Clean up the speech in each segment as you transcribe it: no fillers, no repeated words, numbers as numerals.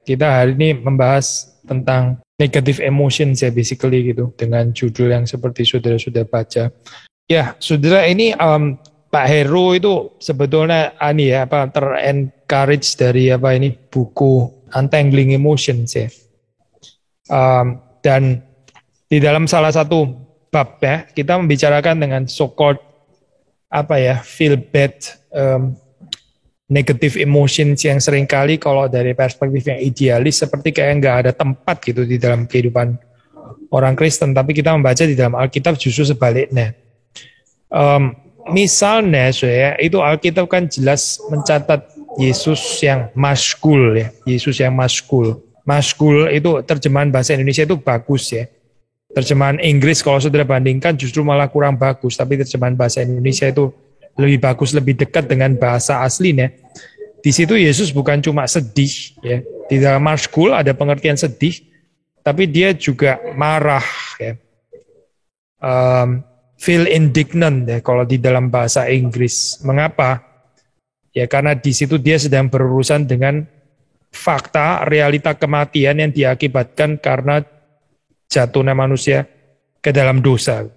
Kita hari ini membahas tentang negative emotions ya basically gitu dengan judul yang seperti saudara sudah baca. Ya, saudara ini Pak Heru itu sebetulnya ter-encourage dari buku Untangling Emotions ya. Dan di dalam salah satu bab ya, kita membicarakan dengan so-called feel bad negative emotions yang seringkali kalau dari perspektif yang idealis seperti kayak nggak ada tempat gitu di dalam kehidupan orang Kristen, tapi kita membaca di dalam Alkitab justru sebaliknya. Misalnya itu Alkitab kan jelas mencatat Yesus yang maskul ya, Yesus yang maskul. Maskul itu terjemahan bahasa Indonesia itu bagus ya. Terjemahan Inggris kalau saudara bandingkan justru malah kurang bagus, tapi terjemahan bahasa Indonesia itu lebih bagus, lebih dekat dengan bahasa aslinya. Di situ Yesus bukan cuma sedih ya. Di dalam maskul ada pengertian sedih, tapi dia juga marah ya. Feel indignant ya kalau di dalam bahasa Inggris. Mengapa? Ya karena di situ dia sedang berurusan dengan fakta, realita kematian yang diakibatkan karena jatuhnya manusia ke dalam dosa.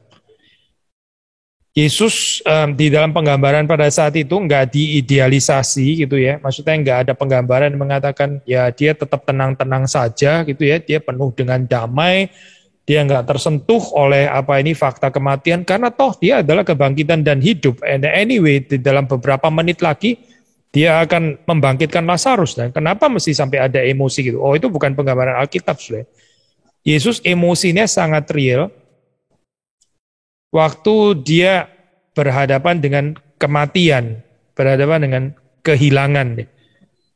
Yesus di dalam penggambaran pada saat itu nggak diidealisasi gitu ya, maksudnya nggak ada penggambaran yang mengatakan ya dia tetap tenang-tenang saja gitu ya, dia penuh dengan damai, dia nggak tersentuh oleh fakta kematian karena toh dia adalah kebangkitan dan hidup. And anyway di dalam beberapa menit lagi dia akan membangkitkan Lazarus. Dan kenapa mesti sampai ada emosi gitu? Oh itu bukan penggambaran Alkitab sudah. Yesus emosinya sangat real. Waktu dia berhadapan dengan kematian, berhadapan dengan kehilangan.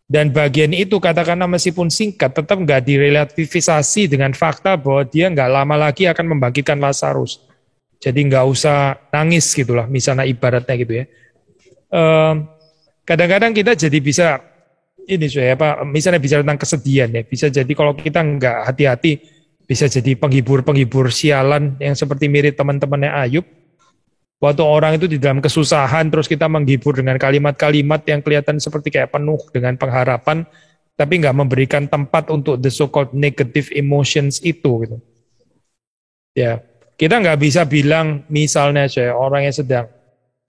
Dan bagian itu katakanlah meskipun singkat, tetap nggak direlativisasi dengan fakta bahwa dia nggak lama lagi akan membangkitkan Lazarus. Jadi nggak usah nangis gitulah, misalnya ibaratnya gitu ya. Kadang-kadang kita jadi bisa, misalnya bicara tentang kesedihan ya, bisa jadi kalau kita nggak hati-hati, bisa jadi penghibur-penghibur sialan yang seperti mirip teman-temannya Ayub. Waktu orang itu di dalam kesusahan, terus kita menghibur dengan kalimat-kalimat yang kelihatan seperti kayak penuh dengan pengharapan, tapi nggak memberikan tempat untuk the so-called negative emotions itu. Gitu. Ya, kita nggak bisa bilang misalnya orang yang sedang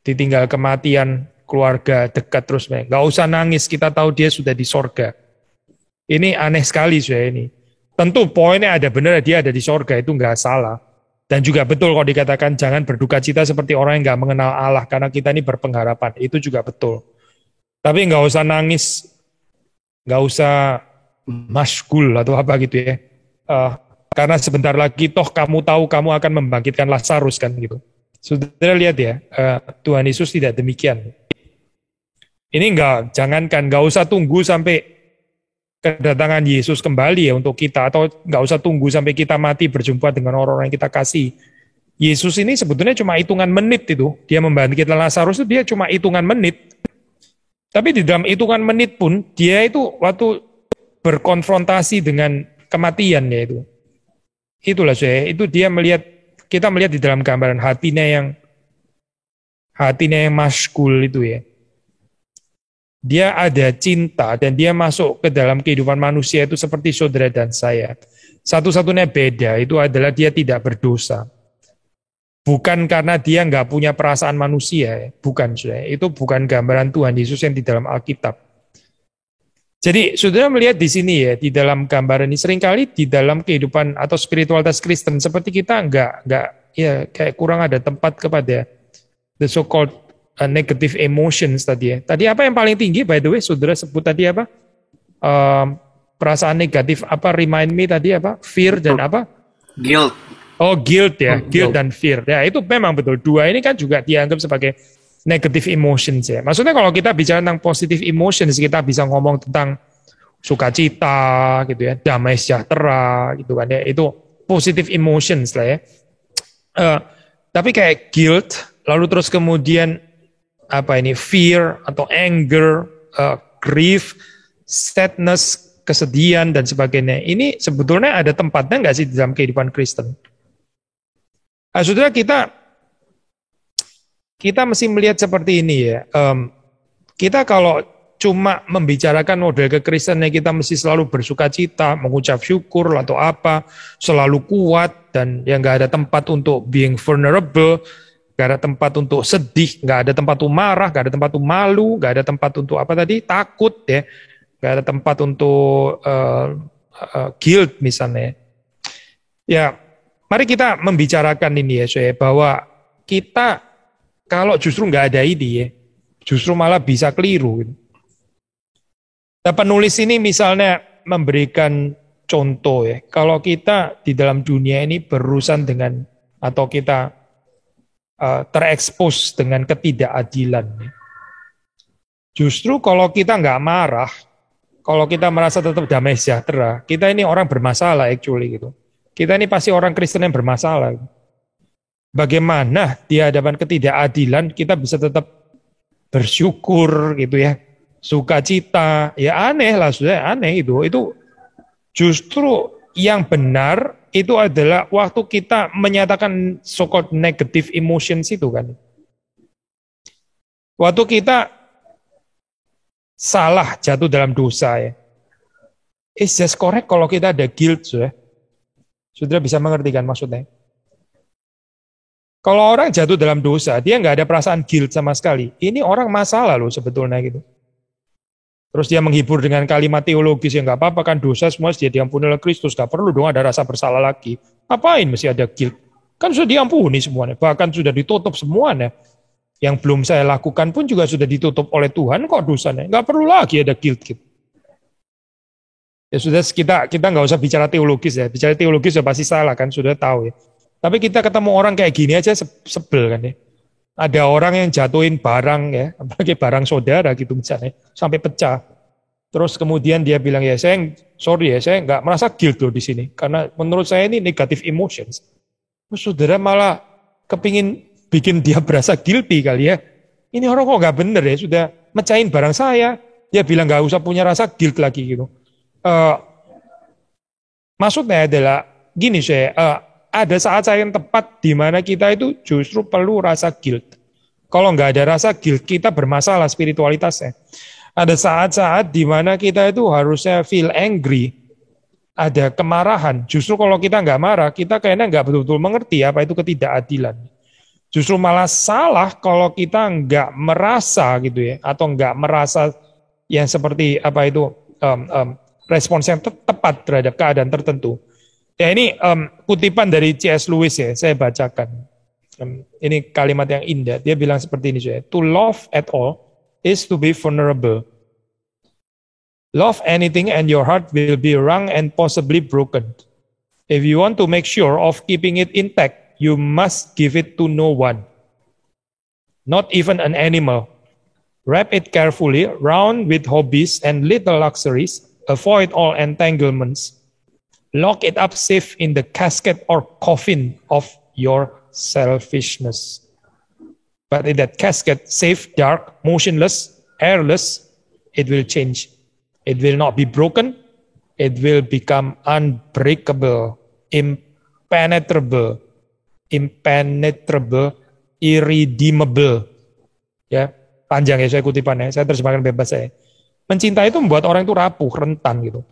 ditinggal kematian keluarga dekat terus, nggak usah nangis, kita tahu dia sudah di sorga. Ini aneh sekali ini. Tentu poinnya ada benar, dia ada di sorga, itu nggak salah. Dan juga betul kalau dikatakan jangan berduka cita seperti orang yang nggak mengenal Allah, karena kita ini berpengharapan, itu juga betul. Tapi nggak usah nangis, nggak usah maskul atau apa gitu ya. Karena sebentar lagi toh kamu tahu kamu akan membangkitkan Lazarus kan gitu. Saudara lihat ya, Tuhan Yesus tidak demikian. Ini nggak usah tunggu sampai kedatangan Yesus kembali ya untuk kita, atau nggak usah tunggu sampai kita mati berjumpa dengan orang-orang yang kita kasih. Yesus ini sebetulnya cuma hitungan menit itu, dia membangkitkan Lazarus itu dia cuma hitungan menit. Tapi di dalam hitungan menit pun dia itu waktu berkonfrontasi dengan kematian ya itu. Itulah itu dia kita melihat di dalam gambaran hatinya yang maskul itu ya. Dia ada cinta dan dia masuk ke dalam kehidupan manusia itu seperti saudara dan saya. Satu-satunya beda itu adalah dia tidak berdosa. Bukan karena dia nggak punya perasaan manusia, bukan saudara. Itu bukan gambaran Tuhan Yesus yang di dalam Alkitab. Jadi saudara melihat di sini ya, di dalam gambaran ini seringkali di dalam kehidupan atau spiritualitas Kristen seperti kita nggak ya kayak kurang ada tempat kepada the so-called negative emotions tadi ya. Tadi apa yang paling tinggi by the way saudara sebut tadi apa? Perasaan negatif apa? Remind me tadi apa? Fear dan apa? Guilt. Oh guilt ya, guilt dan fear. Ya itu memang betul. Dua ini kan juga dianggap sebagai negative emotions ya. Maksudnya kalau kita bicara tentang positive emotions kita bisa ngomong tentang sukacita gitu ya, damai sejahtera gitu kan ya. Itu positive emotions lah ya. Tapi kayak guilt lalu terus kemudian fear atau anger, grief, sadness, kesedihan dan sebagainya. Ini sebetulnya ada tempatnya nggak sih di dalam kehidupan Kristen? Saudara kita mesti melihat seperti ini ya. Kita kalau cuma membicarakan model kekristenan kita mesti selalu bersuka cita, mengucap syukur atau apa, selalu kuat dan ya nggak ada tempat untuk being vulnerable, nggak ada tempat untuk sedih, nggak ada tempat untuk marah, nggak ada tempat untuk malu, nggak ada tempat untuk apa tadi takut ya, nggak ada tempat untuk guilt misalnya. Ya, mari kita membicarakan ini ya, saya bahwa kita kalau justru nggak ada ini ya, justru malah bisa keliru. Nah, penulis ini misalnya memberikan contoh ya, kalau kita di dalam dunia ini berurusan dengan atau kita terekspos dengan ketidakadilan. Justru kalau kita nggak marah, kalau kita merasa tetap damai sejahtera, kita ini orang bermasalah actually gitu. Kita ini pasti orang Kristen yang bermasalah. Bagaimana di hadapan ketidakadilan kita bisa tetap bersyukur gitu ya, sukacita, ya aneh lah, sudah aneh itu. Itu justru yang benar itu adalah waktu kita menyatakan so-called negative emotions itu kan. Waktu kita salah jatuh dalam dosa ya. It's just correct kalau kita ada guilt sudah. Sudah bisa mengerti kan maksudnya? Kalau orang jatuh dalam dosa, dia nggak ada perasaan guilt sama sekali. Ini orang masalah loh sebetulnya gitu. Terus dia menghibur dengan kalimat teologis yang nggak apa-apa kan dosa semua sudah diampuni oleh Kristus, nggak perlu dong ada rasa bersalah lagi. Apain mesti ada guilt? Kan sudah diampuni semuanya, bahkan sudah ditutup semuanya. Yang belum saya lakukan pun juga sudah ditutup oleh Tuhan kok dosanya. Nggak perlu lagi ada guilt gitu. Ya sudah kita nggak usah bicara teologis ya. Bicara teologis ya pasti salah kan, sudah tahu ya. Tapi kita ketemu orang kayak gini aja sebel kan ya. Ada orang yang jatuhin barang ya, apalagi barang saudara gitu misalnya, sampai pecah. Terus kemudian dia bilang ya saya nggak merasa guilt loh di sini, karena menurut saya ini negative emotions. Terus saudara malah kepingin bikin dia berasa guilty kali ya. Ini orang kok nggak bener ya, sudah mecahin barang saya, dia bilang nggak usah punya rasa guilt lagi gitu. Maksudnya adalah gini ada saat yang tepat di mana kita itu justru perlu rasa guilt. Kalau nggak ada rasa guilt, kita bermasalah spiritualitasnya. Ada saat-saat di mana kita itu harusnya feel angry, ada kemarahan. Justru kalau kita nggak marah, kita kayaknya nggak betul-betul mengerti apa itu ketidakadilan. Justru malah salah kalau kita nggak merasa gitu ya, atau nggak merasa yang seperti apa itu respons yang tepat terhadap keadaan tertentu. Ya ini kutipan dari C.S. Lewis ya, saya bacakan. Ini kalimat yang indah. Dia bilang seperti ini, to love at all is to be vulnerable. Love anything and your heart will be wrung and possibly broken. If you want to make sure of keeping it intact, you must give it to no one. Not even an animal. Wrap it carefully round with hobbies and little luxuries. Avoid all entanglements. Lock it up safe in the casket or coffin of your selfishness. But in that casket, safe, dark, motionless, airless, it will change. It will not be broken. It will become unbreakable, impenetrable, irredeemable. Ya, panjang ya saya kutipannya. Saya terjemahkan bebas saya. Mencintai itu membuat orang itu rapuh, rentan gitu.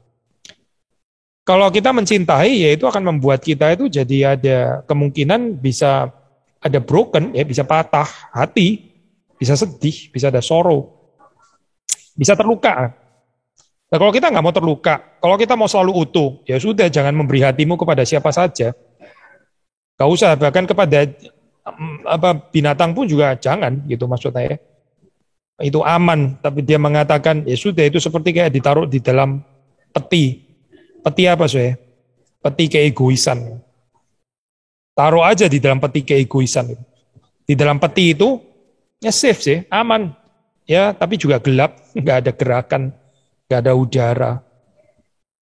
Kalau kita mencintai, ya itu akan membuat kita itu jadi ada kemungkinan bisa ada broken, ya bisa patah hati, bisa sedih, bisa ada sorrow, bisa terluka. Nah, kalau kita nggak mau terluka, kalau kita mau selalu utuh, ya sudah jangan memberi hatimu kepada siapa saja. Gak usah, bahkan kepada binatang pun juga jangan gitu maksudnya ya. Itu aman, tapi dia mengatakan ya sudah itu seperti kayak ditaruh di dalam peti. Peti apa saya? Peti keegoisan. Taruh aja di dalam peti keegoisan. Di dalam peti itu ya safe sih, aman. Ya, tapi juga gelap, nggak ada gerakan, nggak ada udara.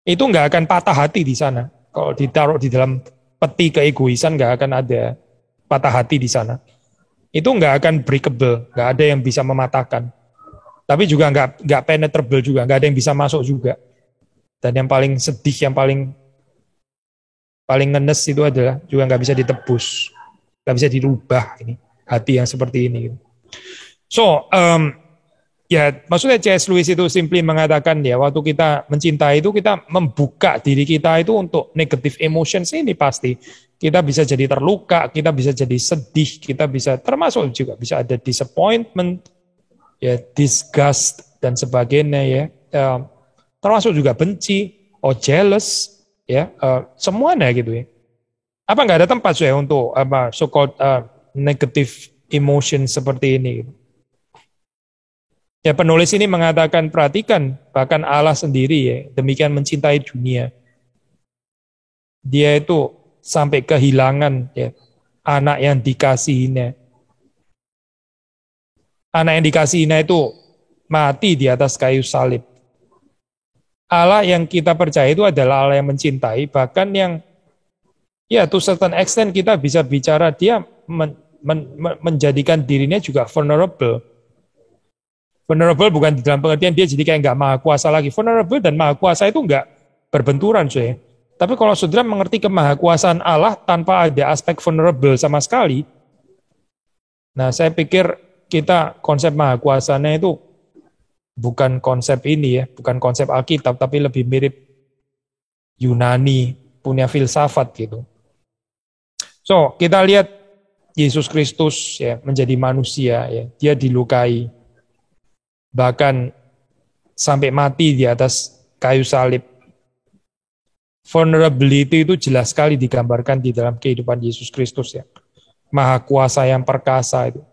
Itu nggak akan patah hati di sana. Kalau ditaruh di dalam peti keegoisan nggak akan ada patah hati di sana. Itu nggak akan breakable, nggak ada yang bisa mematahkan. Tapi juga nggak penetrable juga, nggak ada yang bisa masuk juga. Dan yang paling sedih, yang paling ngenes itu adalah juga nggak bisa ditebus, nggak bisa dirubah ini hati yang seperti ini. So Ya, maksudnya C.S. Lewis itu simply mengatakan ya, waktu kita mencintai itu kita membuka diri kita itu untuk negative emotions ini pasti. Kita bisa jadi terluka, kita bisa jadi sedih, kita bisa termasuk juga bisa ada disappointment, ya disgust dan sebagainya ya. Termasuk juga benci, jealous, ya semuanya gitu ya. Apa nggak ada tempat saya untuk apa so-called negative emotion seperti ini? Ya penulis ini mengatakan perhatikan bahkan Allah sendiri ya demikian mencintai dunia. Dia itu sampai kehilangan ya anak yang dikasihinya. Anak yang dikasihinya itu mati di atas kayu salib. Allah yang kita percaya itu adalah Allah yang mencintai, bahkan yang ya to certain extent kita bisa bicara dia menjadikan dirinya juga vulnerable. Vulnerable bukan di dalam pengertian dia jadi kayak nggak maha kuasa lagi. Vulnerable dan maha kuasa itu nggak berbenturan, cuy. Tapi kalau saudara mengerti kemahakuasaan Allah tanpa ada aspek vulnerable sama sekali, nah saya pikir kita konsep maha kuasanya itu bukan konsep ini ya, bukan konsep Alkitab, tapi lebih mirip Yunani, punya filsafat gitu. So, kita lihat Yesus Kristus ya menjadi manusia ya, dia dilukai bahkan sampai mati di atas kayu salib. Vulnerability itu jelas sekali digambarkan di dalam kehidupan Yesus Kristus ya. Maha kuasa yang perkasa itu,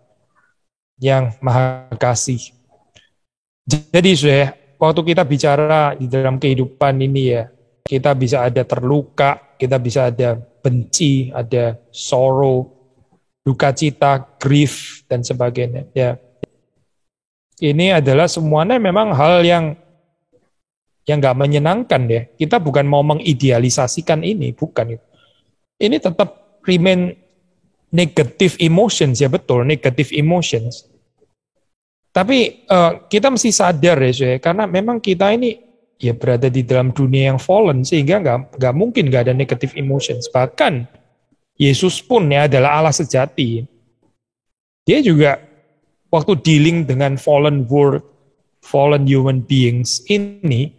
yang maha kasih. Jadi saya, waktu kita bicara di dalam kehidupan ini ya, kita bisa ada terluka, kita bisa ada benci, ada sorrow, duka cita, grief, dan sebagainya. Ya, ini adalah semuanya memang hal yang nggak menyenangkan ya. Kita bukan mau mengidealisasikan ini, bukan. Ini tetap remain negative emotions ya, betul, negative emotions. Tapi kita mesti sadar ya, karena memang kita ini ya berada di dalam dunia yang fallen sehingga nggak mungkin nggak ada negative emotions. Bahkan Yesus pun ya adalah Allah sejati. Dia juga waktu dealing dengan fallen world, fallen human beings ini,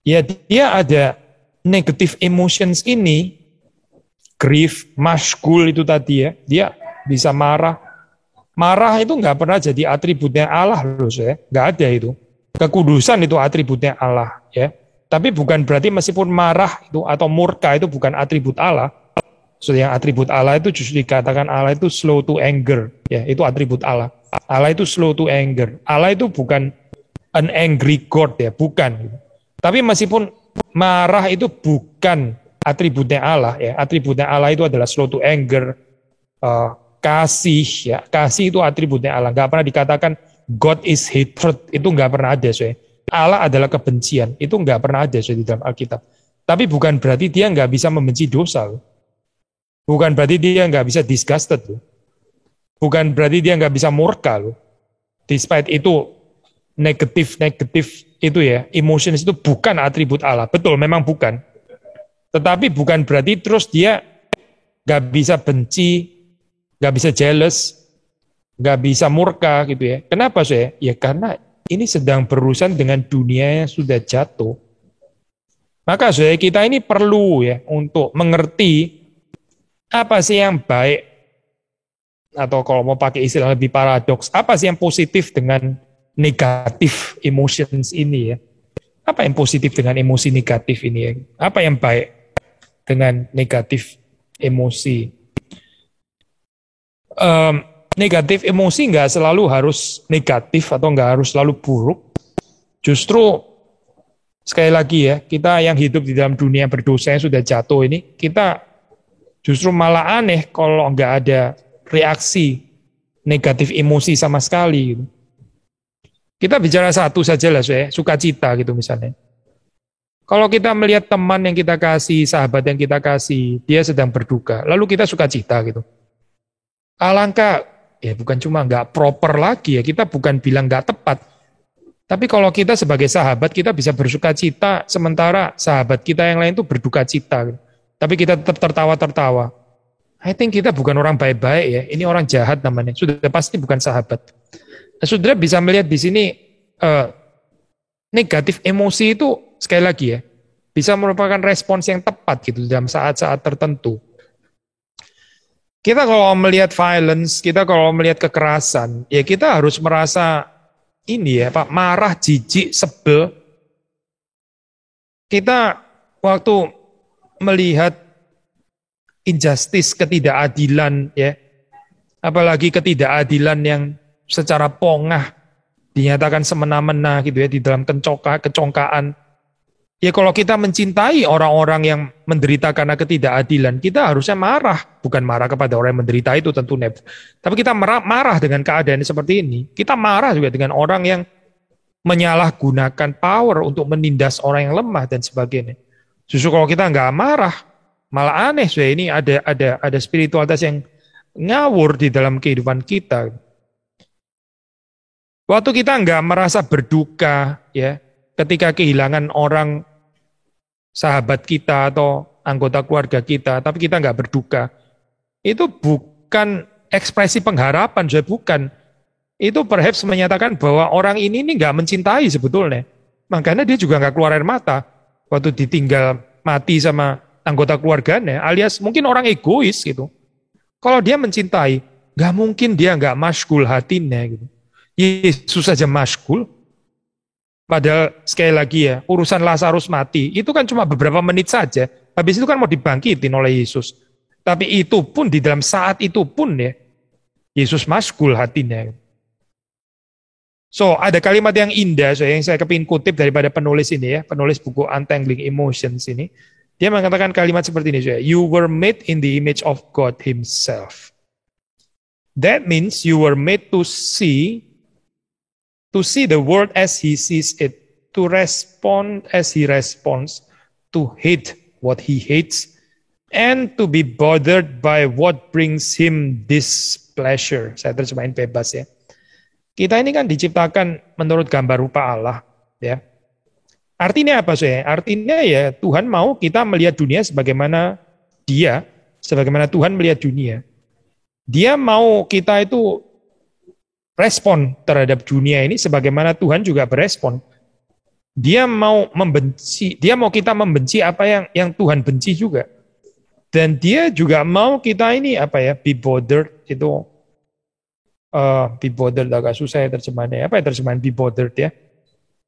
ya dia ada negative emotions ini, grief, mashkul itu tadi ya, dia bisa marah. Marah itu nggak pernah jadi atributnya Allah loh, saya nggak ada itu. Kekudusan itu atributnya Allah ya. Tapi bukan berarti meskipun marah itu atau murka itu bukan atribut Allah. So, yang atribut Allah itu justru dikatakan Allah itu slow to anger ya, itu atribut Allah. Allah itu slow to anger. Allah itu bukan an angry God ya, bukan. Tapi meskipun marah itu bukan atributnya Allah ya. Atributnya Allah itu adalah slow to anger, kasih ya. Kasih itu atributnya Allah. Nggak pernah dikatakan God is hatred, itu nggak pernah ada, soalnya. Allah adalah kebencian, itu nggak pernah ada di dalam Alkitab. Tapi bukan berarti dia nggak bisa membenci dosa. Bukan berarti dia nggak bisa disgusted. Bukan berarti dia nggak bisa murka. Despite itu, negatif itu ya, emotions itu bukan atribut Allah. Betul, memang bukan. Tetapi bukan berarti terus dia nggak bisa benci, nggak bisa jealous, nggak bisa murka gitu ya. Kenapa saya? Ya karena ini sedang berurusan dengan dunia yang sudah jatuh. Maka saya kita ini perlu ya untuk mengerti apa sih yang baik, atau kalau mau pakai istilah lebih paradoks, apa sih yang positif dengan negatif emotions ini ya. Apa yang positif dengan emosi negatif ini ya? Apa yang baik dengan negatif emosi? Negatif emosi nggak selalu harus negatif atau nggak harus selalu buruk. Justru sekali lagi ya, kita yang hidup di dalam dunia berdosa yang sudah jatuh ini, kita justru malah aneh kalau nggak ada reaksi negatif emosi sama sekali. Gitu. Kita bicara satu saja lah, sukacita gitu misalnya. Kalau kita melihat teman yang kita kasih, sahabat yang kita kasih, dia sedang berduka, lalu kita sukacita gitu. Alangkah, ya bukan cuma nggak proper lagi ya, kita bukan bilang nggak tepat. Tapi kalau kita sebagai sahabat, kita bisa bersuka cita, sementara sahabat kita yang lain itu berduka cita. Gitu. Tapi kita tetap tertawa-tertawa. I think kita bukan orang baik-baik ya, ini orang jahat namanya, sudah pasti bukan sahabat. Nah, saudara bisa melihat di sini eh, negatif emosi itu sekali lagi ya, bisa merupakan respons yang tepat gitu dalam saat-saat tertentu. Kita kalau melihat violence, kita kalau melihat kekerasan, ya kita harus merasa ini ya Pak, marah, jijik, sebel. Kita waktu melihat injustice, ketidakadilan ya, apalagi ketidakadilan yang secara pongah dinyatakan semena-mena gitu ya di dalam kecongkaan. Ya kalau kita mencintai orang-orang yang menderita karena ketidakadilan, kita harusnya marah, bukan marah kepada orang yang menderita itu tentunya. Tapi kita marah dengan keadaan seperti ini. Kita marah juga dengan orang yang menyalahgunakan power untuk menindas orang yang lemah dan sebagainya. Justru kalau kita nggak marah, malah aneh. So ini ada spiritualitas yang ngawur di dalam kehidupan kita. Waktu kita nggak merasa berduka, ya, ketika kehilangan orang sahabat kita atau anggota keluarga kita, tapi kita nggak berduka, itu bukan ekspresi pengharapan, saya bukan. Itu perhaps menyatakan bahwa orang ini nggak mencintai sebetulnya. Makanya dia juga nggak keluar air mata waktu ditinggal mati sama anggota keluarganya, alias mungkin orang egois gitu. Kalau dia mencintai, nggak mungkin dia nggak masyghul hatinya gitu. Yesus saja masyghul. Padahal sekali lagi ya, urusan Lazarus mati, itu kan cuma beberapa menit saja. Habis itu kan mau dibangkitin oleh Yesus. Tapi itu pun, di dalam saat itu pun ya, Yesus masyghul hatinya. So, ada kalimat yang indah, yang saya kepingin kutip daripada penulis ini ya, penulis buku Untangling Emotions ini. Dia mengatakan kalimat seperti ini, you were made in the image of God Himself. That means you were made to see the world as He sees it, to respond as He responds, to hate what He hates, and to be bothered by what brings Him displeasure. Saya terjemahin bebas ya. Kita ini kan diciptakan menurut gambar rupa Allah, ya. Artinya apa sih? Artinya ya Tuhan mau kita melihat dunia sebagaimana Dia, sebagaimana Tuhan melihat dunia. Dia mau kita itu respon terhadap dunia ini sebagaimana Tuhan juga berespon. Dia mau membenci, dia mau kita membenci apa yang Tuhan benci juga. Dan dia juga mau kita ini apa ya, be bothered itu be bothered agak susah ya terjemahannya. Apa ya terjemahan be bothered ya?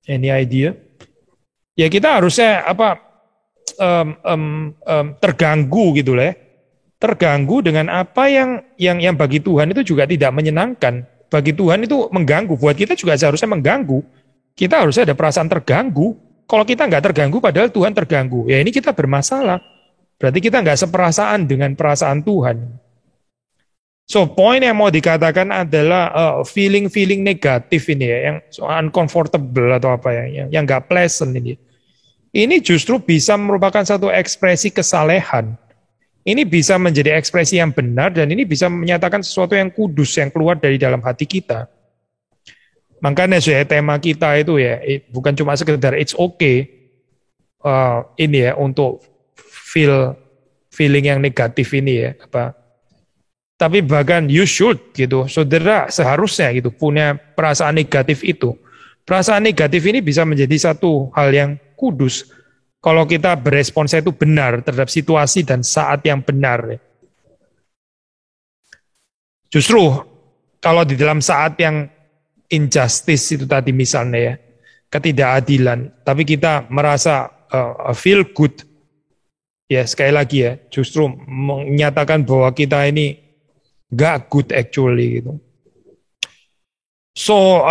Any idea? Ya kita harusnya apa terganggu gitu lah ya. Terganggu dengan apa yang bagi Tuhan itu juga tidak menyenangkan. Bagi Tuhan itu mengganggu, buat kita juga seharusnya mengganggu. Kita harusnya ada perasaan terganggu. Kalau kita nggak terganggu, padahal Tuhan terganggu. Ya ini kita bermasalah. Berarti kita nggak seperasaan dengan perasaan Tuhan. So, poin yang mau dikatakan adalah feeling negatif ini ya, yang uncomfortable atau apa ya, yang nggak pleasant ini. Ini justru bisa merupakan satu ekspresi kesalehan. Ini bisa menjadi ekspresi yang benar dan ini bisa menyatakan sesuatu yang kudus yang keluar dari dalam hati kita. Makanya tema kita itu ya bukan cuma sekedar it's okay ini ya untuk feeling yang negatif ini ya apa. Tapi bahkan you should gitu, saudara seharusnya gitu punya perasaan negatif itu. Perasaan negatif ini bisa menjadi satu hal yang kudus. Kalau kita beresponsnya itu benar terhadap situasi dan saat yang benar. Justru kalau di dalam saat yang injustice itu tadi misalnya ya, ketidakadilan, tapi kita merasa feel good, ya sekali lagi ya, justru menyatakan bahwa kita ini gak good actually gitu. So,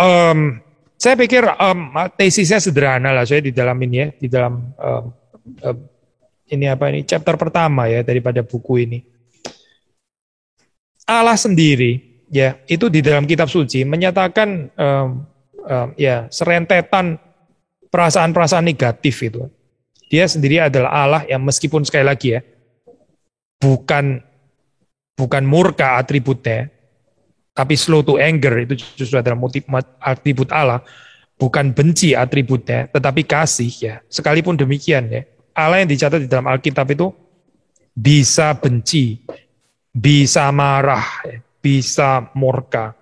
saya pikir tesisnya sederhana lah, saya di dalam ini ya, di dalam ini apa ini chapter pertama ya daripada buku ini. Allah sendiri ya itu di dalam kitab suci menyatakan ya serentetan perasaan-perasaan negatif itu. Dia sendiri adalah Allah yang meskipun sekali lagi ya bukan murka atributnya, tapi slow to anger itu justru adalah atribut Allah, bukan benci atributnya, tetapi kasih ya. Sekalipun demikian ya, Allah yang dicatat di dalam Alkitab itu bisa benci, bisa marah, ya, bisa murka.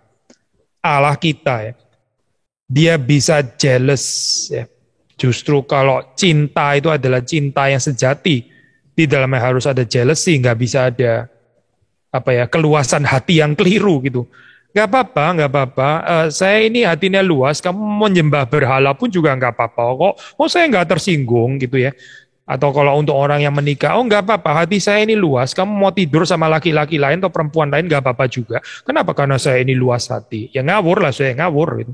Allah kita ya. dia bisa jealous ya. Justru kalau cinta itu adalah cinta yang sejati, di dalamnya harus ada jealousy, nggak bisa ada keluasan hati yang keliru gitu. Nggak apa-apa, nggak apa-apa. Saya ini hatinya luas, kamu menyembah berhala pun juga nggak apa-apa. Saya nggak tersinggung gitu ya. Atau kalau untuk orang yang menikah, nggak apa-apa, hati saya ini luas, kamu mau tidur sama laki-laki lain atau perempuan lain nggak apa-apa juga. Kenapa? Karena saya ini luas hati. Ya ngawur lah, saya ngawur gitu.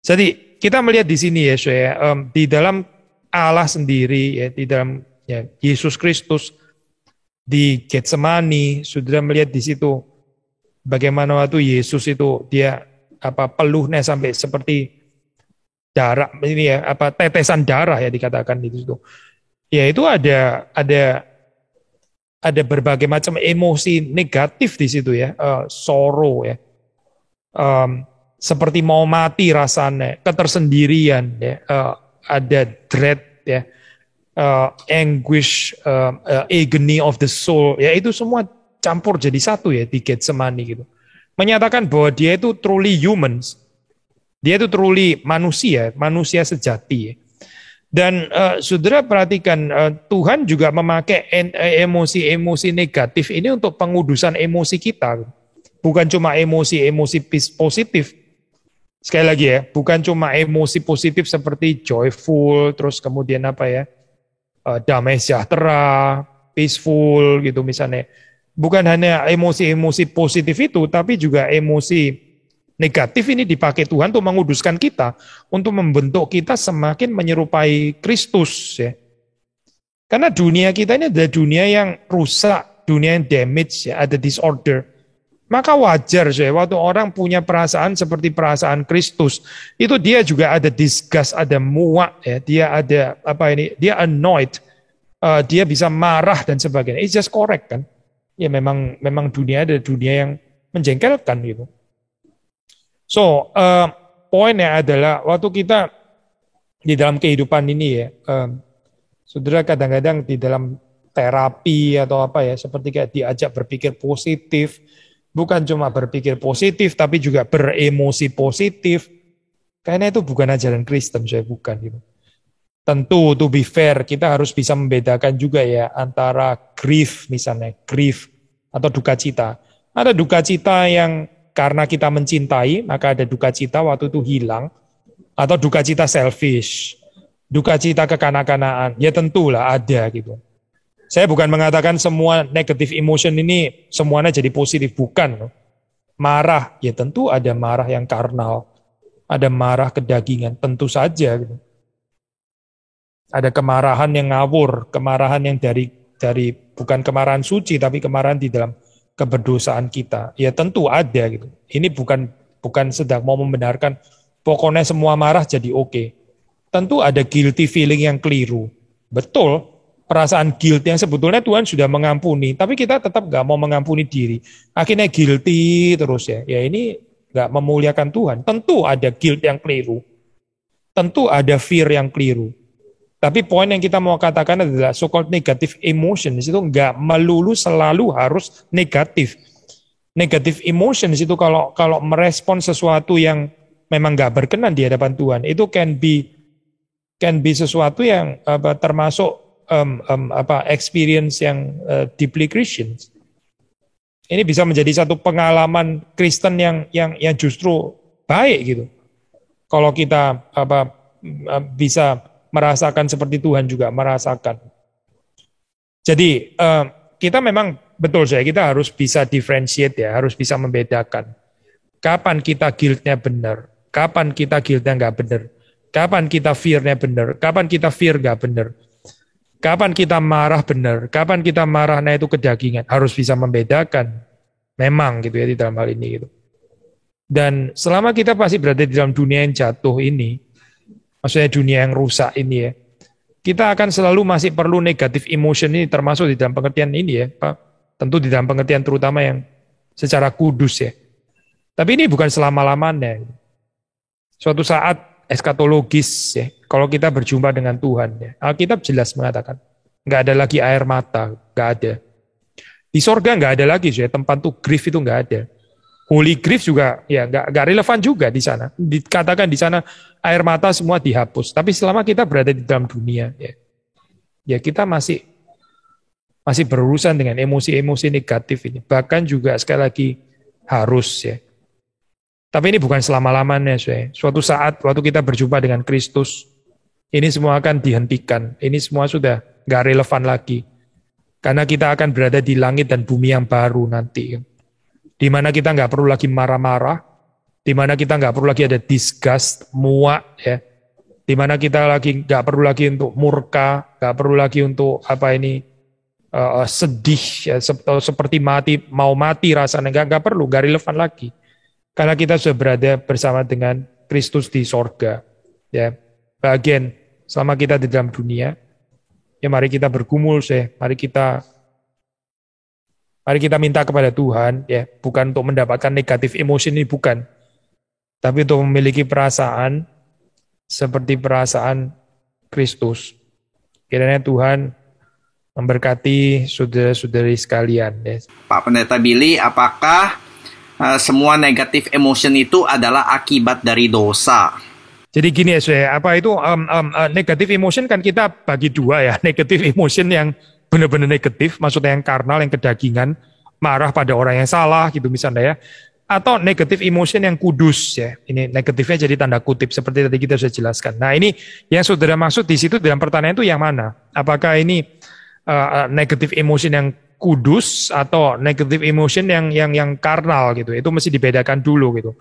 Jadi kita melihat di sini ya, saya di dalam Allah sendiri ya, di dalam ya, Yesus Kristus di Getsemani, sudah melihat di situ bagaimana waktu Yesus itu dia peluhnya sampai seperti darah ini ya, tetesan darah ya dikatakan di situ. Ya itu ada berbagai macam emosi negatif di situ ya, sorrow ya, seperti mau mati rasanya, ketersendirian ya, ada dread ya, anguish, agony of the soul ya, itu semua campur jadi satu ya di Getsemani gitu. Menyatakan bahwa dia itu truly humans, dia itu truly manusia, manusia sejati ya. Dan saudara perhatikan, Tuhan juga memakai emosi-emosi negatif ini untuk pengudusan emosi kita. Bukan cuma emosi-emosi positif. Sekali lagi ya, bukan cuma emosi positif seperti joyful, terus kemudian damai sejahtera, peaceful gitu misalnya. Bukan hanya emosi-emosi positif itu, tapi juga emosi negatif ini dipakai Tuhan untuk menguduskan kita, untuk membentuk kita semakin menyerupai Kristus ya. Karena dunia kita ini adalah dunia yang rusak, dunia yang damage ya, ada disorder. Maka wajar ya, waktu orang punya perasaan seperti perasaan Kristus, itu dia juga ada disgust, ada muak ya, dia ada dia annoyed, dia bisa marah dan sebagainya. It's just correct kan? Ya memang dunia ada dunia yang menjengkelkan gitu. So, poinnya adalah waktu kita di dalam kehidupan ini ya, saudara kadang-kadang di dalam terapi atau seperti kayak diajak berpikir positif, bukan cuma berpikir positif, tapi juga beremosi positif. Karena itu bukan ajaran Kristen, saya bukan gitu. Tentu, to be fair, kita harus bisa membedakan juga ya antara grief misalnya, grief atau duka cita. Ada duka cita yang karena kita mencintai, maka ada duka cita waktu itu hilang, atau duka cita selfish, duka cita kekanak-kanaan, ya tentulah ada gitu. Saya bukan mengatakan semua negative emotion ini semuanya jadi positif, bukan. Marah, ya tentu ada marah yang karnal, ada marah kedagingan, tentu saja gitu. Ada kemarahan yang ngawur, kemarahan yang dari bukan kemarahan suci, tapi kemarahan di dalam keberdosaan kita. Ya tentu ada gitu. Ini bukan sedang mau membenarkan pokoknya semua marah jadi oke. Tentu ada guilty feeling yang keliru. Betul, perasaan guilt yang sebetulnya Tuhan sudah mengampuni, tapi kita tetap nggak mau mengampuni diri. Akhirnya guilty terus ya. Ya ini nggak memuliakan Tuhan. Tentu ada guilt yang keliru. Tentu ada fear yang keliru. Tapi poin yang kita mau katakan adalah so-called negative emotions itu nggak melulu selalu harus negatif. Negative emotions itu kalau merespon sesuatu yang memang nggak berkenan di hadapan Tuhan, itu can be sesuatu yang termasuk experience yang deeply Christian. Ini bisa menjadi satu pengalaman Kristen yang justru baik gitu. Kalau kita bisa merasakan seperti Tuhan juga merasakan. Jadi kita memang betul kita harus bisa differentiate ya, harus bisa membedakan. Kapan kita guilt-nya benar, kapan kita guilt-nya nggak benar, kapan kita fear-nya benar, kapan kita fear nggak benar, kapan kita marah benar, kapan kita marahnya itu kedagingan, harus bisa membedakan. Memang gitu ya di dalam hal ini gitu. Dan selama kita pasti berada di dalam dunia yang jatuh ini, maksudnya dunia yang rusak ini ya, kita akan selalu masih perlu negatif emotion ini termasuk di dalam pengertian ini ya, Pak. Tentu di dalam pengertian terutama yang secara kudus ya. Tapi ini bukan selama-lamanya. Suatu saat eskatologis ya, kalau kita berjumpa dengan Tuhan ya, Alkitab jelas mengatakan, nggak ada lagi air mata, nggak ada. Di sorga nggak ada lagi ya, tempat tuh grief itu nggak ada. Holy grief juga ya nggak relevan juga di sana. Dikatakan di sana air mata semua dihapus. Tapi selama kita berada di dalam dunia, ya kita masih berurusan dengan emosi-emosi negatif ini. Bahkan juga sekali lagi harus ya. Tapi ini bukan selama-lamanya, suatu saat waktu kita berjumpa dengan Kristus, ini semua akan dihentikan. Ini semua sudah nggak relevan lagi. Karena kita akan berada di langit dan bumi yang baru nanti. Di mana kita nggak perlu lagi marah-marah, di mana kita nggak perlu lagi ada disgust, muak, ya. Di mana kita lagi nggak perlu lagi untuk murka, nggak perlu lagi untuk sedih, ya, seperti mau mati rasanya, nggak perlu, nggak relevan lagi. Karena kita sudah berada bersama dengan Kristus di sorga. Ya, bagian selama kita di dalam dunia, ya mari kita bergumul, mari kita minta kepada Tuhan, ya bukan untuk mendapatkan negatif emosi ini, bukan, tapi untuk memiliki perasaan seperti perasaan Kristus. Kiranya Tuhan memberkati saudara-saudari sekalian. Ya. Pak Pendeta Billy, apakah semua negatif emotion itu adalah akibat dari dosa? Jadi gini ya, apa itu negatif emotion kan kita bagi dua ya, negatif emotion yang benar-benar negatif, maksudnya yang karnal, yang kedagingan, marah pada orang yang salah gitu misalnya ya, atau negatif emotion yang kudus ya. Ini negatifnya jadi tanda kutip seperti tadi kita sudah jelaskan. Nah ini yang saudara maksud di situ dalam pertanyaan itu yang mana? Apakah ini negatif emotion yang kudus atau negative emotion yang karnal gitu. Itu mesti dibedakan dulu gitu.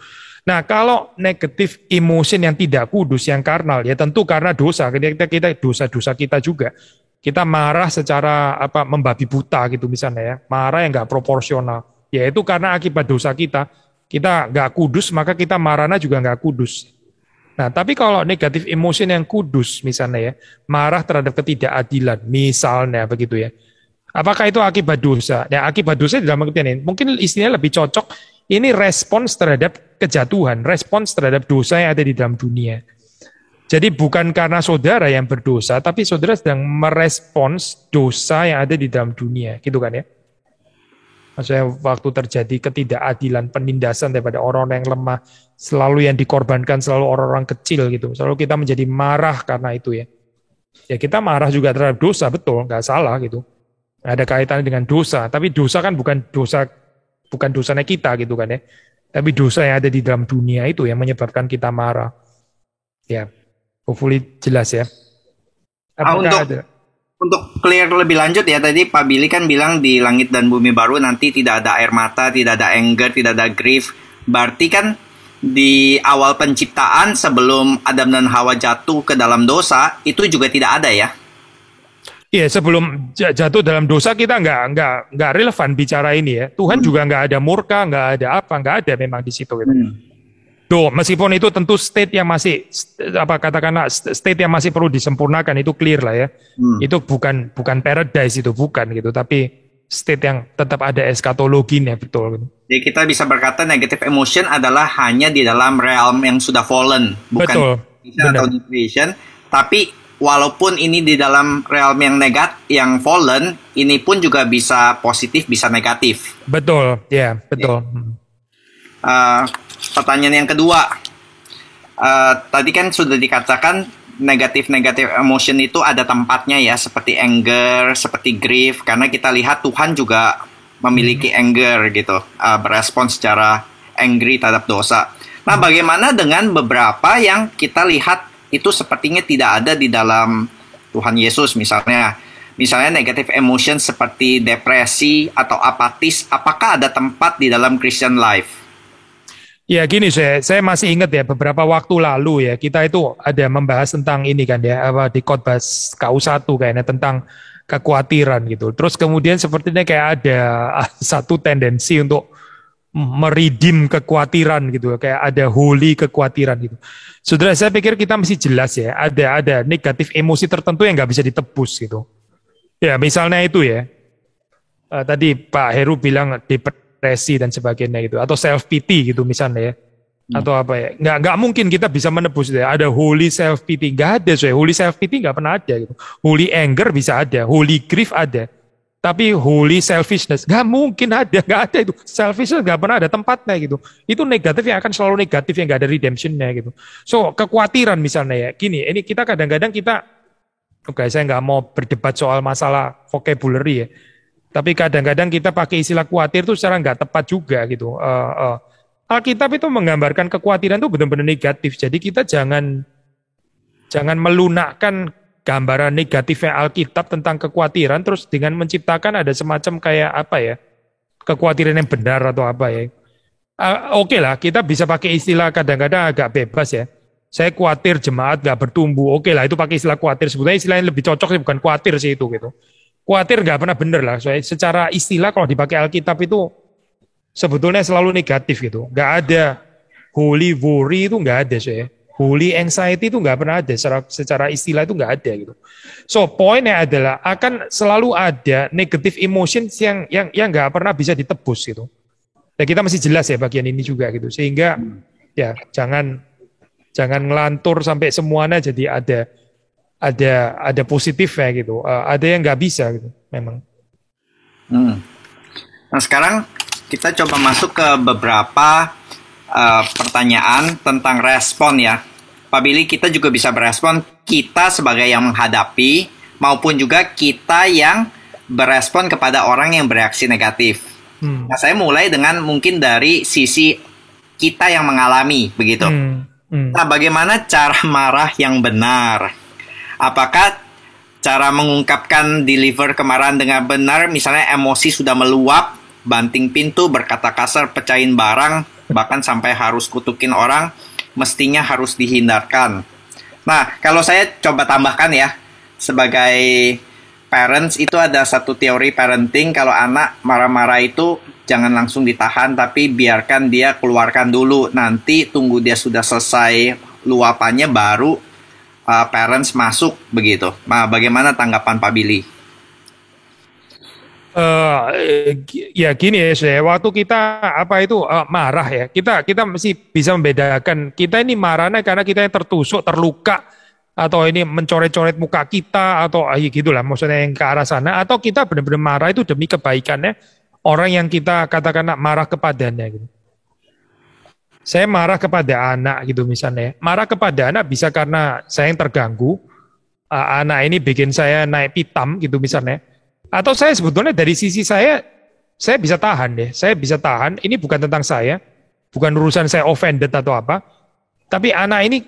Nah, kalau negative emotion yang tidak kudus, yang karnal, ya tentu karena dosa. Kita dosa-dosa kita juga. Kita marah secara membabi buta gitu misalnya ya. Marah yang nggak proporsional. Ya itu karena akibat dosa kita. Kita nggak kudus, maka kita marahnya juga nggak kudus. Nah, tapi kalau negative emotion yang kudus misalnya ya, marah terhadap ketidakadilan, misalnya begitu ya. Apakah itu akibat dosa? Ya, akibat dosa dalam pengertian ini, mungkin istilahnya lebih cocok, ini respons terhadap kejatuhan, respons terhadap dosa yang ada di dalam dunia. Jadi bukan karena saudara yang berdosa, tapi saudara sedang merespons dosa yang ada di dalam dunia, gitu kan ya? Maksudnya waktu terjadi ketidakadilan, penindasan daripada orang-orang yang lemah, selalu yang dikorbankan selalu orang-orang kecil gitu. Selalu kita menjadi marah karena itu ya. Ya kita marah juga terhadap dosa, betul, nggak salah gitu. Ada kaitannya dengan dosa, tapi dosa kan bukan dosanya kita gitu kan ya. Tapi dosa yang ada di dalam dunia itu yang menyebabkan kita marah. Ya, hopefully jelas ya. Untuk clear lebih lanjut ya, tadi Pak Billy kan bilang di langit dan bumi baru nanti tidak ada air mata, tidak ada anger, tidak ada grief. Berarti kan di awal penciptaan sebelum Adam dan Hawa jatuh ke dalam dosa itu juga tidak ada ya? Iya, sebelum jatuh dalam dosa kita nggak relevan bicara ini ya. Tuhan juga nggak ada murka, nggak ada memang di situ gitu. Meskipun itu tentu state yang masih state yang masih perlu disempurnakan, itu clear lah ya. Itu bukan paradise, itu bukan gitu, tapi state yang tetap ada eskatologinya, betul gitu. Jadi kita bisa berkata negative emotion adalah hanya di dalam realm yang sudah fallen, bukan atau depression, tapi walaupun ini di dalam realm yang yang fallen, ini pun juga bisa positif, bisa negatif. Betul, ya, betul. Pertanyaan yang kedua, tadi kan sudah dikatakan negatif emotion itu ada tempatnya ya, seperti anger, seperti grief, karena kita lihat Tuhan juga memiliki anger gitu, berespons secara angry terhadap dosa. Nah, bagaimana dengan beberapa yang kita lihat itu sepertinya tidak ada di dalam Tuhan Yesus, misalnya negative emotion seperti depresi atau apatis, apakah ada tempat di dalam Christian life? Ya gini, saya masih ingat ya beberapa waktu lalu ya kita itu ada membahas tentang ini kan ya, di khotbah KU1 kayaknya tentang kekhawatiran gitu. Terus kemudian sepertinya kayak ada satu tendensi untuk meridim kekhawatiran gitu, kayak ada holy kekhawatiran gitu. Saudara, saya pikir kita mesti jelas ya, ada negatif emosi tertentu yang nggak bisa ditebus gitu. Ya misalnya itu ya, tadi Pak Heru bilang depresi dan sebagainya gitu, atau self pity gitu misalnya ya, atau apa ya, nggak mungkin kita bisa menebus itu ya. Ada holy self pity, nggak ada holy self pity, nggak pernah ada gitu. Holy anger bisa ada, holy grief ada, Tapi holy selfishness, nggak mungkin ada, nggak ada itu. Selfishness nggak pernah ada tempatnya gitu. Itu negatif yang akan selalu negatif, yang nggak ada redemptionnya gitu. So kekhawatiran misalnya ya, gini, ini kita kadang-kadang kita, oke, saya nggak mau berdebat soal masalah vocabulary ya. Tapi kadang-kadang kita pakai istilah khawatir itu secara nggak tepat juga gitu. Alkitab itu menggambarkan kekhawatiran itu benar-benar negatif. Jadi kita jangan melunakkan gambaran negatifnya Alkitab tentang kekhawatiran, terus dengan menciptakan ada semacam kayak apa ya, kekhawatiran yang benar atau apa ya. Oke lah, kita bisa pakai istilah kadang-kadang agak bebas ya. Saya khawatir jemaat gak bertumbuh. Oke lah, itu pakai istilah khawatir. Sebetulnya istilah yang lebih cocok sih bukan khawatir sih itu gitu. Khawatir gak pernah benar lah. Soalnya secara istilah kalau dipakai Alkitab itu sebetulnya selalu negatif gitu. Gak ada holy worry itu gak ada saya. Holy anxiety itu nggak pernah ada, secara istilah itu nggak ada gitu. So poinnya adalah akan selalu ada negative emotions yang nggak pernah bisa ditebus gitu. Dan kita masih jelas ya bagian ini juga gitu. Sehingga ya jangan ngelantur sampai semuanya jadi ada positifnya gitu. Ada yang nggak bisa gitu, memang. Nah sekarang kita coba masuk ke beberapa pertanyaan tentang respon ya. Pak Billy, kita juga bisa berespon, kita sebagai yang menghadapi maupun juga kita yang berespon kepada orang yang bereaksi negatif. Nah, saya mulai dengan mungkin dari sisi kita yang mengalami begitu. Nah, bagaimana cara marah yang benar? Apakah cara mengungkapkan deliver kemarahan dengan benar, misalnya emosi sudah meluap, banting pintu, berkata kasar, pecahin barang, bahkan sampai harus kutukin orang, mestinya harus dihindarkan. Nah, kalau saya coba tambahkan ya, sebagai parents itu ada satu teori parenting, kalau anak marah-marah itu jangan langsung ditahan, tapi biarkan dia keluarkan dulu. Nanti tunggu dia sudah selesai luapannya, baru parents masuk begitu. Nah, bagaimana tanggapan Pak Billy? Ya gini ya, saya waktu kita marah ya, kita mesti bisa membedakan kita ini marahnya karena kita yang tertusuk, terluka, atau ini mencoret-coret muka kita, atau gitulah maksudnya yang ke arah sana, atau kita benar-benar marah itu demi kebaikannya orang yang kita katakan marah kepadanya gitu. Saya marah kepada anak gitu misalnya, marah kepada anak bisa karena saya yang terganggu, anak ini bikin saya naik pitam gitu misalnya. Atau saya sebetulnya dari sisi saya bisa tahan deh. Saya bisa tahan, ini bukan tentang saya, bukan urusan saya offended atau apa. Tapi anak ini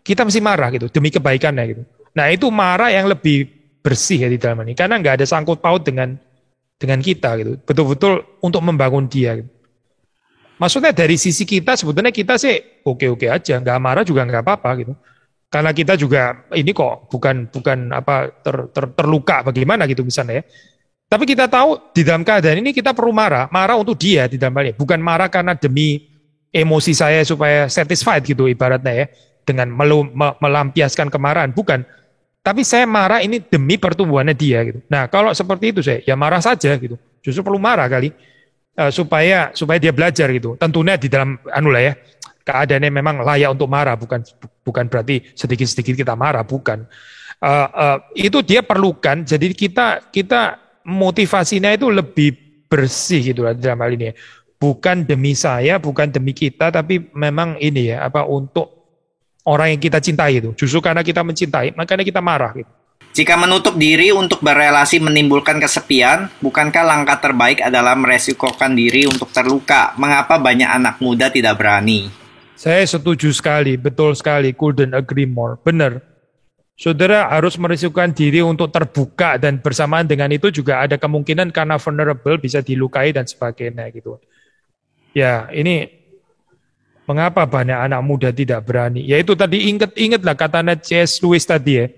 kita mesti marah gitu, demi kebaikannya gitu. Nah itu marah yang lebih bersih ya di dalam ini. Karena nggak ada sangkut paut dengan kita gitu. Betul-betul untuk membangun dia gitu. Maksudnya dari sisi kita sebetulnya kita sih oke-oke aja, nggak marah juga nggak apa-apa gitu. Karena kita juga ini kok bukan terluka bagaimana gitu misalnya ya. Tapi kita tahu di dalam keadaan ini kita perlu marah untuk dia di dalam hal ini. Bukan marah karena demi emosi saya supaya satisfied gitu ibaratnya ya. Dengan melampiaskan kemarahan, bukan. Tapi saya marah ini demi pertumbuhannya dia gitu. Nah kalau seperti itu saya, ya marah saja gitu. Justru perlu marah kali. Supaya dia belajar gitu. Tentunya di dalam ya, keadaannya memang layak untuk marah, bukan berarti sedikit-sedikit kita marah, bukan. Itu dia perlukan, jadi kita motivasinya itu lebih bersih gitu dalam hal ini. Bukan demi saya, bukan demi kita, tapi memang ini ya, untuk orang yang kita cintai itu. Justru karena kita mencintai, makanya kita marah gitu. Jika menutup diri untuk berelasi menimbulkan kesepian, bukankah langkah terbaik adalah meresikokan diri untuk terluka? Mengapa banyak anak muda tidak berani? Saya setuju sekali, betul sekali, couldn't agree more. Benar. Saudara harus merisikokan diri untuk terbuka dan bersamaan dengan itu juga ada kemungkinan karena vulnerable bisa dilukai dan sebagainya gitu. Ya, ini mengapa banyak anak muda tidak berani? Ya itu tadi ingatlah katanya C.S. Lewis tadi ya.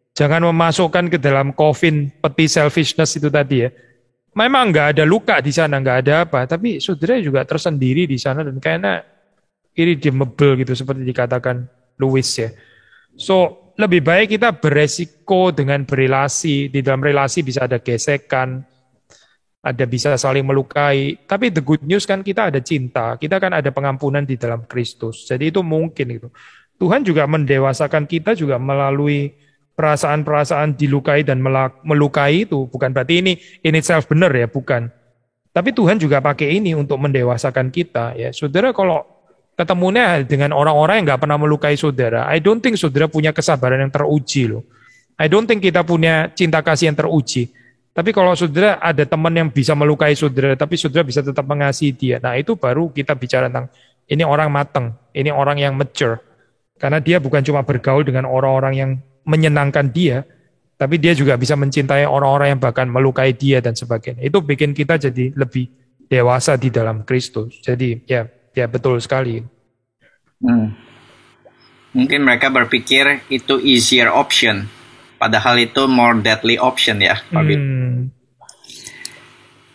Jangan memasukkan ke dalam coffin peti selfishness itu tadi ya. Memang nggak ada luka di sana, nggak ada apa, tapi saudara juga tersendiri di sana dan kayaknya irredeemable gitu seperti dikatakan Lewis ya. So lebih baik kita beresiko dengan berelasi. Di dalam relasi bisa ada gesekan, ada bisa saling melukai. Tapi the good news kan kita ada cinta, kita kan ada pengampunan di dalam Kristus. Jadi itu mungkin itu. Tuhan juga mendewasakan kita juga melalui perasaan-perasaan dilukai dan melukai itu bukan berarti ini in itself benar ya, bukan. Tapi Tuhan juga pakai ini untuk mendewasakan kita ya. Saudara kalau ketemunya dengan orang-orang yang nggak pernah melukai saudara, I don't think saudara punya kesabaran yang teruji loh. I don't think kita punya cinta kasih yang teruji. Tapi kalau saudara ada teman yang bisa melukai saudara, tapi saudara bisa tetap mengasihi dia, nah itu baru kita bicara tentang ini orang mateng, ini orang yang mature. Karena dia bukan cuma bergaul dengan orang-orang yang menyenangkan dia, tapi dia juga bisa mencintai orang-orang yang bahkan melukai dia dan sebagainya. Itu bikin kita jadi lebih dewasa di dalam Kristus. Jadi ya betul sekali. Mungkin mereka berpikir itu easier option, padahal itu more deadly option ya, Pak Bill.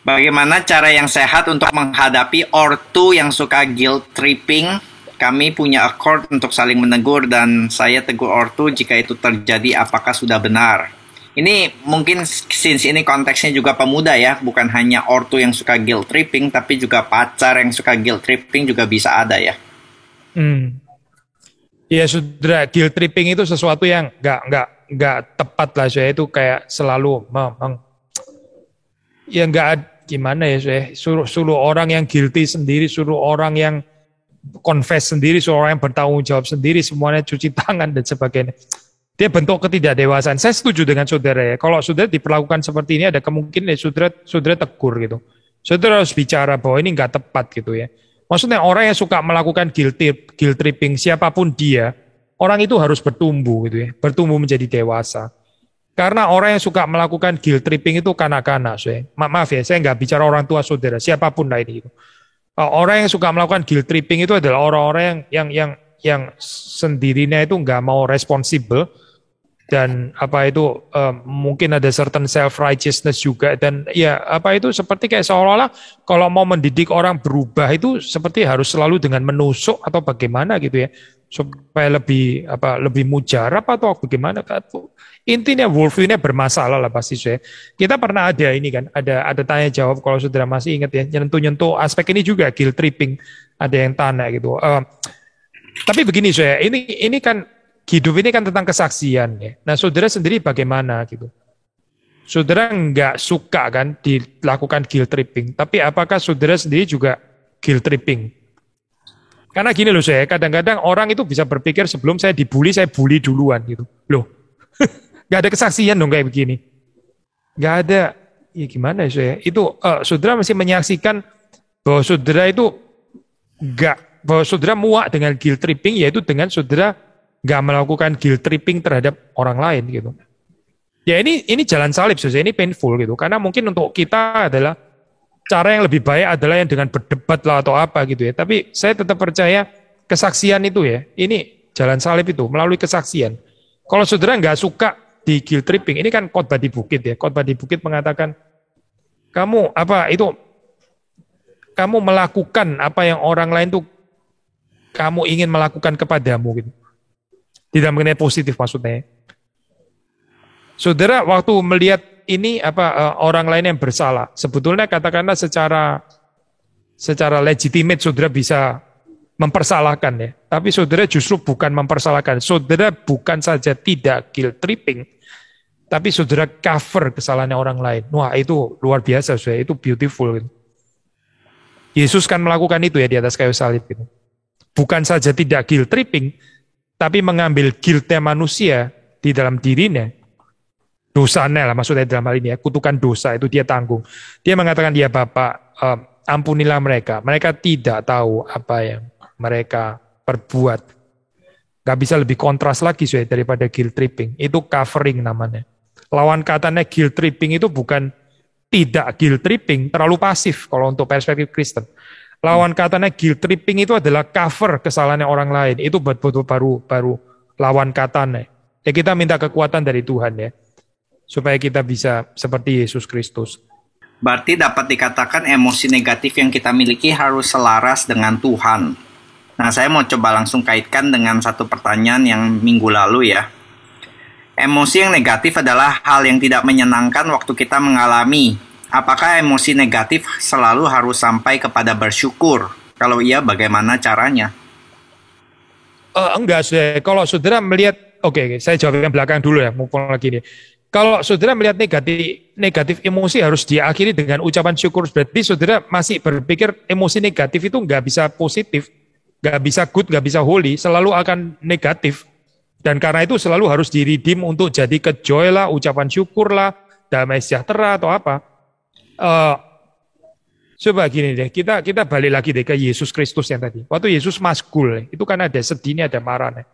Bagaimana cara yang sehat untuk menghadapi ortu yang suka guilt tripping? Kami punya accord untuk saling menegur dan saya tegur ortu jika itu terjadi apakah sudah benar. Ini mungkin since ini konteksnya juga pemuda ya, bukan hanya ortu yang suka guilt tripping, tapi juga pacar yang suka guilt tripping juga bisa ada ya. Ya saudara, guilt tripping itu sesuatu yang nggak tepat lah saya, itu kayak selalu ya nggak gimana ya saya, suruh orang yang guilty sendiri, suruh orang yang confess sendiri, suruh orang yang bertanggung jawab sendiri, semuanya cuci tangan dan sebagainya. Dia bentuk ketidakdewasaan. Saya setuju dengan saudara ya. Kalau saudara diperlakukan seperti ini, ada kemungkinan ya saudara tegur gitu. Saudara harus bicara bahwa ini nggak tepat gitu ya. Maksudnya orang yang suka melakukan guilt tripping, siapapun dia, orang itu harus bertumbuh gitu ya, bertumbuh menjadi dewasa. Karena orang yang suka melakukan guilt tripping itu kanak-kanak. Maaf ya, saya nggak bicara orang tua saudara, siapapun lah ini gitu. Orang yang suka melakukan guilt tripping itu adalah orang-orang yang sendirinya itu nggak mau responsibel dan mungkin ada certain self righteousness juga, dan ya itu seperti kayak seolah-olah kalau mau mendidik orang berubah itu seperti harus selalu dengan menusuk atau bagaimana gitu ya, supaya lebih mujarab atau bagaimana. Intinya worldview-nya bermasalah lah pasti saya. Kita pernah ada ini kan, ada tanya jawab kalau saudara masih ingat ya, nyentuh aspek ini juga guilt tripping, ada yang tanya gitu. Tapi begini saya, ini kan hidup ini kan tentang kesaksian ya. Nah saudara sendiri bagaimana gitu? Saudara nggak suka kan dilakukan guilt tripping, tapi apakah saudara sendiri juga guilt tripping? Karena gini loh saya, kadang-kadang orang itu bisa berpikir sebelum saya dibully, saya bully duluan gitu. Loh, nggak ada kesaksian dong kayak begini. Nggak ada, ya gimana ya saya? Itu saudara masih menyaksikan bahwa saudara itu bahwa saudara muak dengan guilt tripping, yaitu dengan saudara nggak melakukan guilt tripping terhadap orang lain gitu. Ya ini jalan salib saudara, ini painful gitu. Karena mungkin untuk kita adalah cara yang lebih baik adalah yang dengan berdebat lah atau apa gitu ya. Tapi saya tetap percaya kesaksian itu ya, ini jalan salib itu melalui kesaksian. Kalau saudara nggak suka di guilt tripping, ini kan khotbah di bukit ya. Khotbah di bukit mengatakan kamu melakukan apa yang orang lain tuh kamu ingin melakukan kepadamu gitu. Tidak mengenai positif maksudnya. Saudara waktu melihat ini orang lain yang bersalah, sebetulnya katakanlah secara legitimate saudara bisa mempersalahkan ya. Tapi saudara justru bukan mempersalahkan. Saudara bukan saja tidak guilt tripping, tapi saudara cover kesalahannya orang lain. Wah itu luar biasa saudara, itu beautiful gitu. Yesus kan melakukan itu ya di atas kayu salib gitu. Bukan saja tidak guilt tripping, tapi mengambil guilt-nya manusia di dalam dirinya. Dosanya lah maksudnya dalam hal ini ya, kutukan dosa itu dia tanggung. Dia mengatakan, ya Bapak, ampunilah mereka. Mereka tidak tahu apa yang mereka perbuat. Gak bisa lebih kontras lagi daripada guilt tripping. Itu covering namanya. Lawan katanya guilt tripping itu bukan tidak guilt tripping, terlalu pasif kalau untuk perspektif Kristen. Lawan katanya guilt tripping itu adalah cover kesalahannya orang lain. Itu betul-betul baru lawan katanya. Ya kita minta kekuatan dari Tuhan ya, supaya kita bisa seperti Yesus Kristus. Berarti dapat dikatakan emosi negatif yang kita miliki harus selaras dengan Tuhan. Nah, saya mau coba langsung kaitkan dengan satu pertanyaan yang minggu lalu ya. Emosi yang negatif adalah hal yang tidak menyenangkan waktu kita mengalami. Apakah emosi negatif selalu harus sampai kepada bersyukur? Kalau iya, bagaimana caranya? Enggak, kalau saudara melihat Oke, saya jawab yang belakang dulu ya, mumpung lagi nih. Kalau saudara melihat negatif emosi harus diakhiri dengan ucapan syukur, berarti saudara masih berpikir emosi negatif itu nggak bisa positif, nggak bisa good, nggak bisa holy, selalu akan negatif. Dan karena itu selalu harus diridim untuk jadi ke joy lah, ucapan syukur lah, damai sejahtera atau apa. Coba gini deh, kita balik lagi deh ke Yesus Kristus yang tadi. Waktu Yesus maskul, itu kan ada sedihnya, ada marahnya.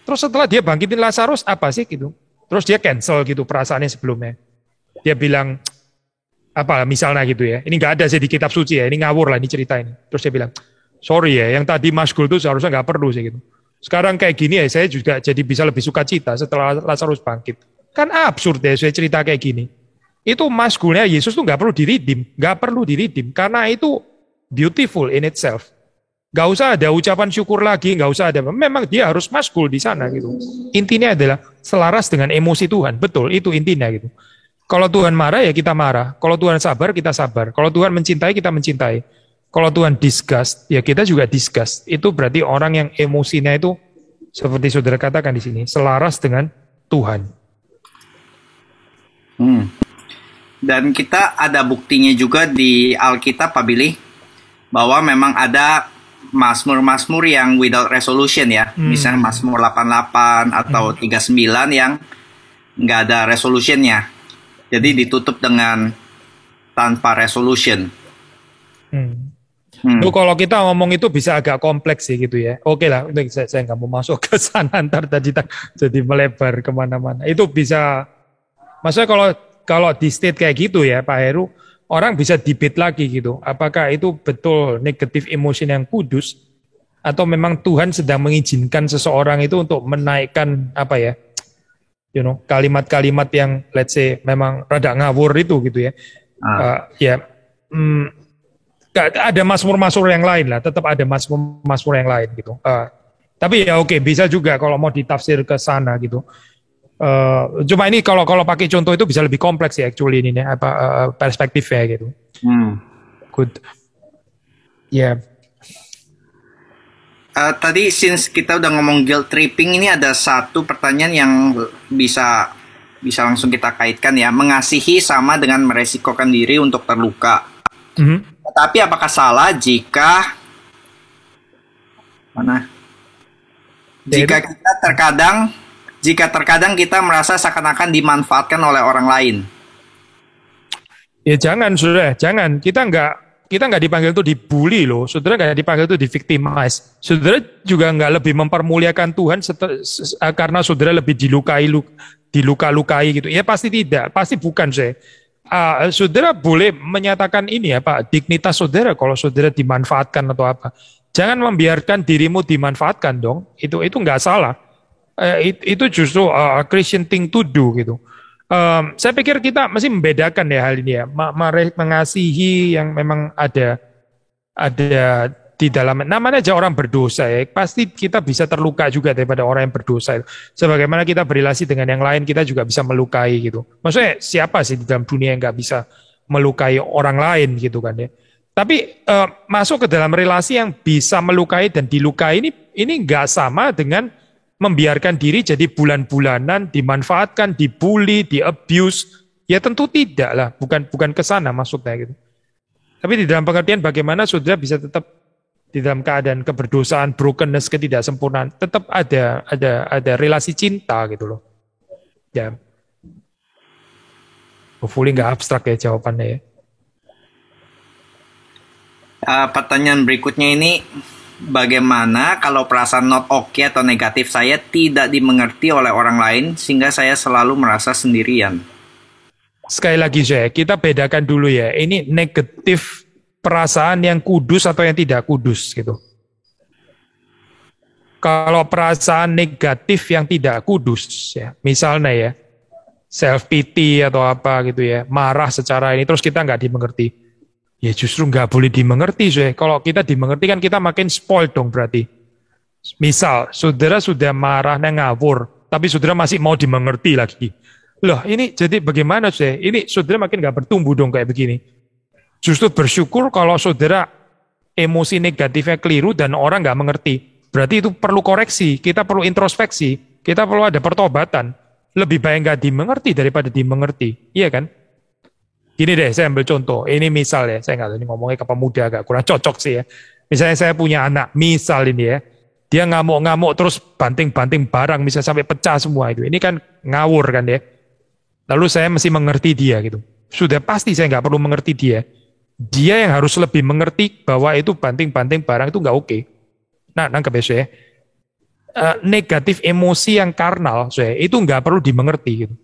Terus setelah dia bangkitin Lazarus, apa sih gitu? Terus dia cancel gitu perasaannya sebelumnya. Dia bilang, apa misalnya gitu ya, ini nggak ada sih di kitab suci ya, ini ngawur lah ini cerita ini. Terus dia bilang, sorry ya, yang tadi maskul itu seharusnya nggak perlu sih gitu. Sekarang kayak gini ya, saya juga jadi bisa lebih sukacita setelah Lazarus bangkit. Kan absurd ya saya cerita kayak gini. Itu maskulnya Yesus tuh nggak perlu diridim, karena itu beautiful in itself. Gak usah ada ucapan syukur lagi, gak usah ada. Memang dia harus maskul di sana gitu. Intinya adalah selaras dengan emosi Tuhan. Betul, itu intinya gitu. Kalau Tuhan marah ya kita marah. Kalau Tuhan sabar kita sabar. Kalau Tuhan mencintai kita mencintai. Kalau Tuhan disgust ya kita juga disgust. Itu berarti orang yang emosinya itu seperti saudara katakan di sini selaras dengan Tuhan. Dan kita ada buktinya juga di Alkitab, Pak Billy, bahwa memang ada Mazmur-Mazmur yang without resolution ya. Misalnya Mazmur 88 atau 39 yang nggak ada resolutionnya. Jadi ditutup dengan tanpa resolution. Kalau kita ngomong itu bisa agak kompleks sih gitu ya. Oke lah, saya nggak mau masuk ke sana ntar tadi jadi melebar kemana-mana. Itu bisa, maksudnya kalau di state kayak gitu ya Pak Heru, orang bisa debate lagi gitu, apakah itu betul negatif emotion yang kudus, atau memang Tuhan sedang mengizinkan seseorang itu untuk menaikkan apa ya, kalimat-kalimat yang let's say memang rada ngawur itu gitu ya. Ada mazmur-mazmur yang lain lah, tetap ada mazmur-mazmur yang lain gitu. Tapi ya oke, bisa juga kalau mau ditafsir ke sana gitu. Cuma ini kalau pakai contoh itu bisa lebih kompleks ya actually ini perspektifnya gitu. Good. Ya. Yeah. Tadi since kita udah ngomong guilt tripping, ini ada satu pertanyaan yang bisa langsung kita kaitkan ya. Mengasihi sama dengan meresikokan diri untuk terluka. Tapi apakah salah jika jika terkadang kita merasa seakan-akan dimanfaatkan oleh orang lain? Ya jangan, saudara, jangan. Kita nggak dipanggil itu dibully loh. Saudara nggak dipanggil itu di-victimize. Saudara juga nggak lebih mempermuliakan Tuhan karena saudara lebih diluka-lukai gitu. Ya pasti tidak, pasti bukan saya. Saudara boleh menyatakan ini ya Pak, dignitas saudara kalau saudara dimanfaatkan atau apa. Jangan membiarkan dirimu dimanfaatkan dong. Itu nggak salah. Itu justru Christian thing to do gitu. Saya pikir kita masih membedakan ya hal ini ya, mengasihi yang memang ada di dalam, namanya aja orang berdosa ya, pasti kita bisa terluka juga daripada orang yang berdosa. Sebagaimana kita berrelasi dengan yang lain, kita juga bisa melukai gitu. Maksudnya siapa sih di dalam dunia yang nggak bisa melukai orang lain gitu kan ya. Tapi masuk ke dalam relasi yang bisa melukai dan dilukai ini nggak sama dengan membiarkan diri jadi bulan-bulanan, dimanfaatkan, dibully, di-abuse. Ya tentu tidak lah, bukan ke sana maksudnya gitu. Tapi di dalam pengertian bagaimana saudara bisa tetap di dalam keadaan keberdosaan, brokenness, ketidaksempurnaan, tetap ada relasi cinta gitu loh. Ya. Hopefully nggak abstrak ya jawabannya ya. Pertanyaan berikutnya ini, bagaimana kalau perasaan not okay atau negatif saya tidak dimengerti oleh orang lain sehingga saya selalu merasa sendirian? Sekali lagi kita bedakan dulu ya, ini negatif perasaan yang kudus atau yang tidak kudus gitu. Kalau perasaan negatif yang tidak kudus ya, misalnya ya, self pity atau apa gitu ya, marah secara ini terus kita nggak dimengerti. Ya justru nggak boleh dimengerti Kalau kita dimengerti kan kita makin spoiled dong berarti. Misal saudara sudah marah ngawur, tapi saudara masih mau dimengerti lagi. Loh ini jadi bagaimana Ini saudara makin nggak bertumbuh dong kayak begini. Justru bersyukur kalau saudara emosi negatifnya keliru dan orang nggak mengerti. Berarti itu perlu koreksi, kita perlu introspeksi. kita perlu ada pertobatan. Lebih baik nggak dimengerti daripada dimengerti, iya kan? Gini deh, saya ambil contoh. Ini misal ya, saya nggak tahu ini ngomongnya ke pemuda agak kurang cocok sih ya. Misalnya saya punya anak, misal ini ya, dia ngamuk-ngamuk terus banting-banting barang, misalnya sampai pecah semua itu. Ini kan ngawur kan ya. Lalu saya mesti mengerti dia gitu. Sudah pasti saya nggak perlu mengerti dia. Dia yang harus lebih mengerti bahwa itu banting-banting barang itu nggak oke. Nah, nangkep ya saya. Negatif emosi yang karnal, saya itu nggak perlu dimengerti gitu.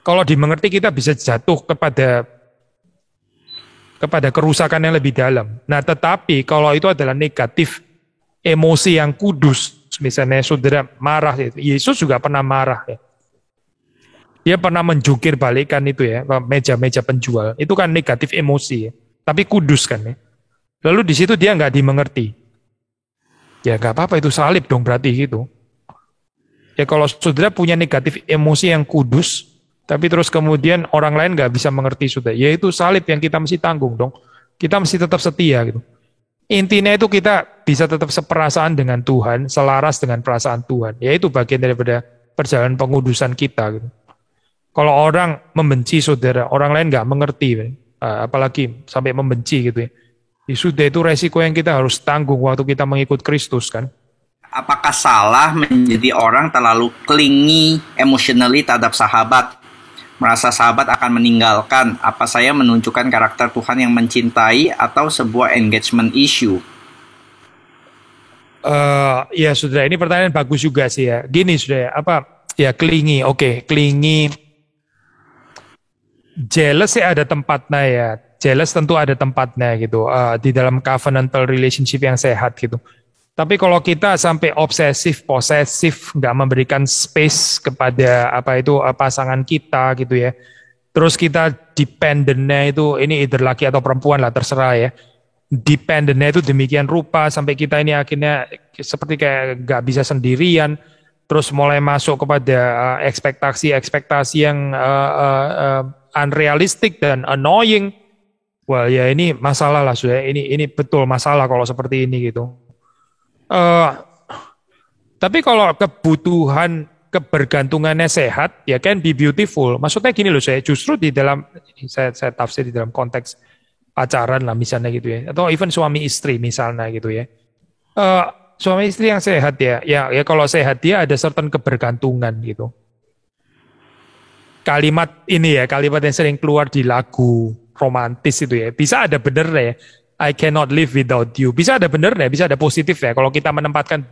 Kalau dimengerti kita bisa jatuh kepada kerusakan yang lebih dalam. Nah, tetapi kalau itu adalah negatif emosi yang kudus, misalnya saudara marah, Yesus juga pernah marah ya. Dia pernah menjungkir balikan itu ya, meja-meja penjual. Itu kan negatif emosi ya, tapi kudus kan ya. Lalu di situ dia nggak dimengerti. Ya nggak apa-apa, itu salib dong berarti gitu. Ya kalau saudara punya negatif emosi yang kudus, tapi terus kemudian orang lain nggak bisa mengerti sudah. Ya itu salib yang kita mesti tanggung dong. Kita mesti tetap setia gitu. Intinya itu kita bisa tetap seperasaan dengan Tuhan, selaras dengan perasaan Tuhan. Ya itu bagian daripada perjalanan pengudusan kita gitu. Kalau orang membenci saudara, orang lain nggak mengerti, apalagi sampai membenci gitu ya. Ya sudah, itu resiko yang kita harus tanggung waktu kita mengikut Kristus kan. Apakah salah menjadi orang terlalu clingy emotionally terhadap sahabat? Merasa sahabat akan meninggalkan, apa saya menunjukkan karakter Tuhan yang mencintai atau sebuah engagement issue? Ya saudara, ini pertanyaan bagus juga sih ya. Gini saudara, ya clingy, oke, clingy. Jealous ya ada tempatnya ya. Jealous tentu ada tempatnya gitu, di dalam covenantal relationship yang sehat gitu. Tapi kalau kita sampai obsesif, posesif, nggak memberikan space kepada pasangan kita gitu ya. Terus kita dependentnya itu, ini either laki atau perempuan lah terserah ya. Dependentnya itu demikian rupa sampai kita ini akhirnya seperti kayak nggak bisa sendirian. Terus mulai masuk kepada ekspektasi-ekspektasi yang unrealistic dan annoying. Wah ya ini masalah lah sudah. Ini betul masalah kalau seperti ini gitu. Tapi kalau kebutuhan kebergantungannya sehat, ya can be beautiful. Maksudnya gini loh, saya justru di dalam, saya tafsir di dalam konteks pacaran lah misalnya gitu ya, atau even suami istri misalnya gitu ya. Suami istri yang sehat ya kalau sehat dia ada certain kebergantungan gitu. Kalimat ini ya, kalimat yang sering keluar di lagu romantis itu ya, bisa ada bener ya. I cannot live without you. Bisa ada benernya, bisa ada positif ya. Kalau kita menempatkan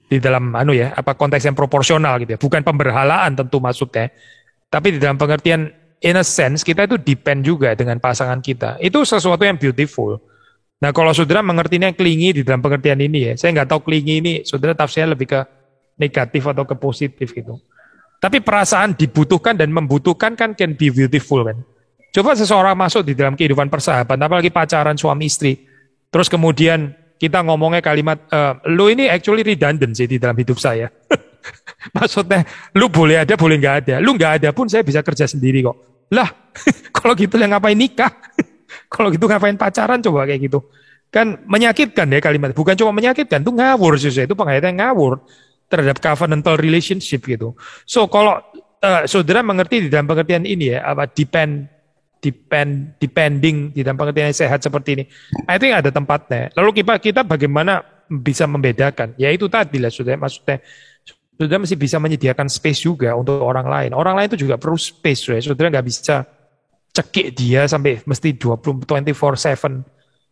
di dalam konteks yang proporsional gitu ya. Bukan pemberhalaan tentu maksudnya. Tapi di dalam pengertian in a sense kita itu depend juga dengan pasangan kita. Itu sesuatu yang beautiful. Nah kalau saudara mengertinya clingy di dalam pengertian ini ya. Saya nggak tahu clingy ini saudara tafsirnya lebih ke negatif atau ke positif gitu. Tapi perasaan dibutuhkan dan membutuhkan kan can be beautiful kan. Coba seseorang masuk di dalam kehidupan persahabatan, apalagi pacaran suami istri. Terus kemudian kita ngomongnya kalimat, lu ini actually redundant sih di dalam hidup saya. Maksudnya, lu boleh ada, boleh nggak ada. Lu nggak ada pun saya bisa kerja sendiri kok. Lah, kalau gitu yang ngapain nikah? Kalau gitu ngapain pacaran coba kayak gitu. Kan menyakitkan ya kalimat. Bukan cuma menyakitkan, itu ngawur sih. Itu pengertian ngawur terhadap covenantal relationship gitu. So kalau saudara mengerti di dalam pengertian ini ya, depending di dalam pengertian yang sehat seperti ini, I think ada tempatnya. Lalu kita bagaimana bisa membedakan? Ya itu tadi lah sudah, maksudnya sudah mesti bisa menyediakan space juga untuk orang lain. Orang lain itu juga perlu space, sudah nggak bisa cekik dia sampai mesti 24/7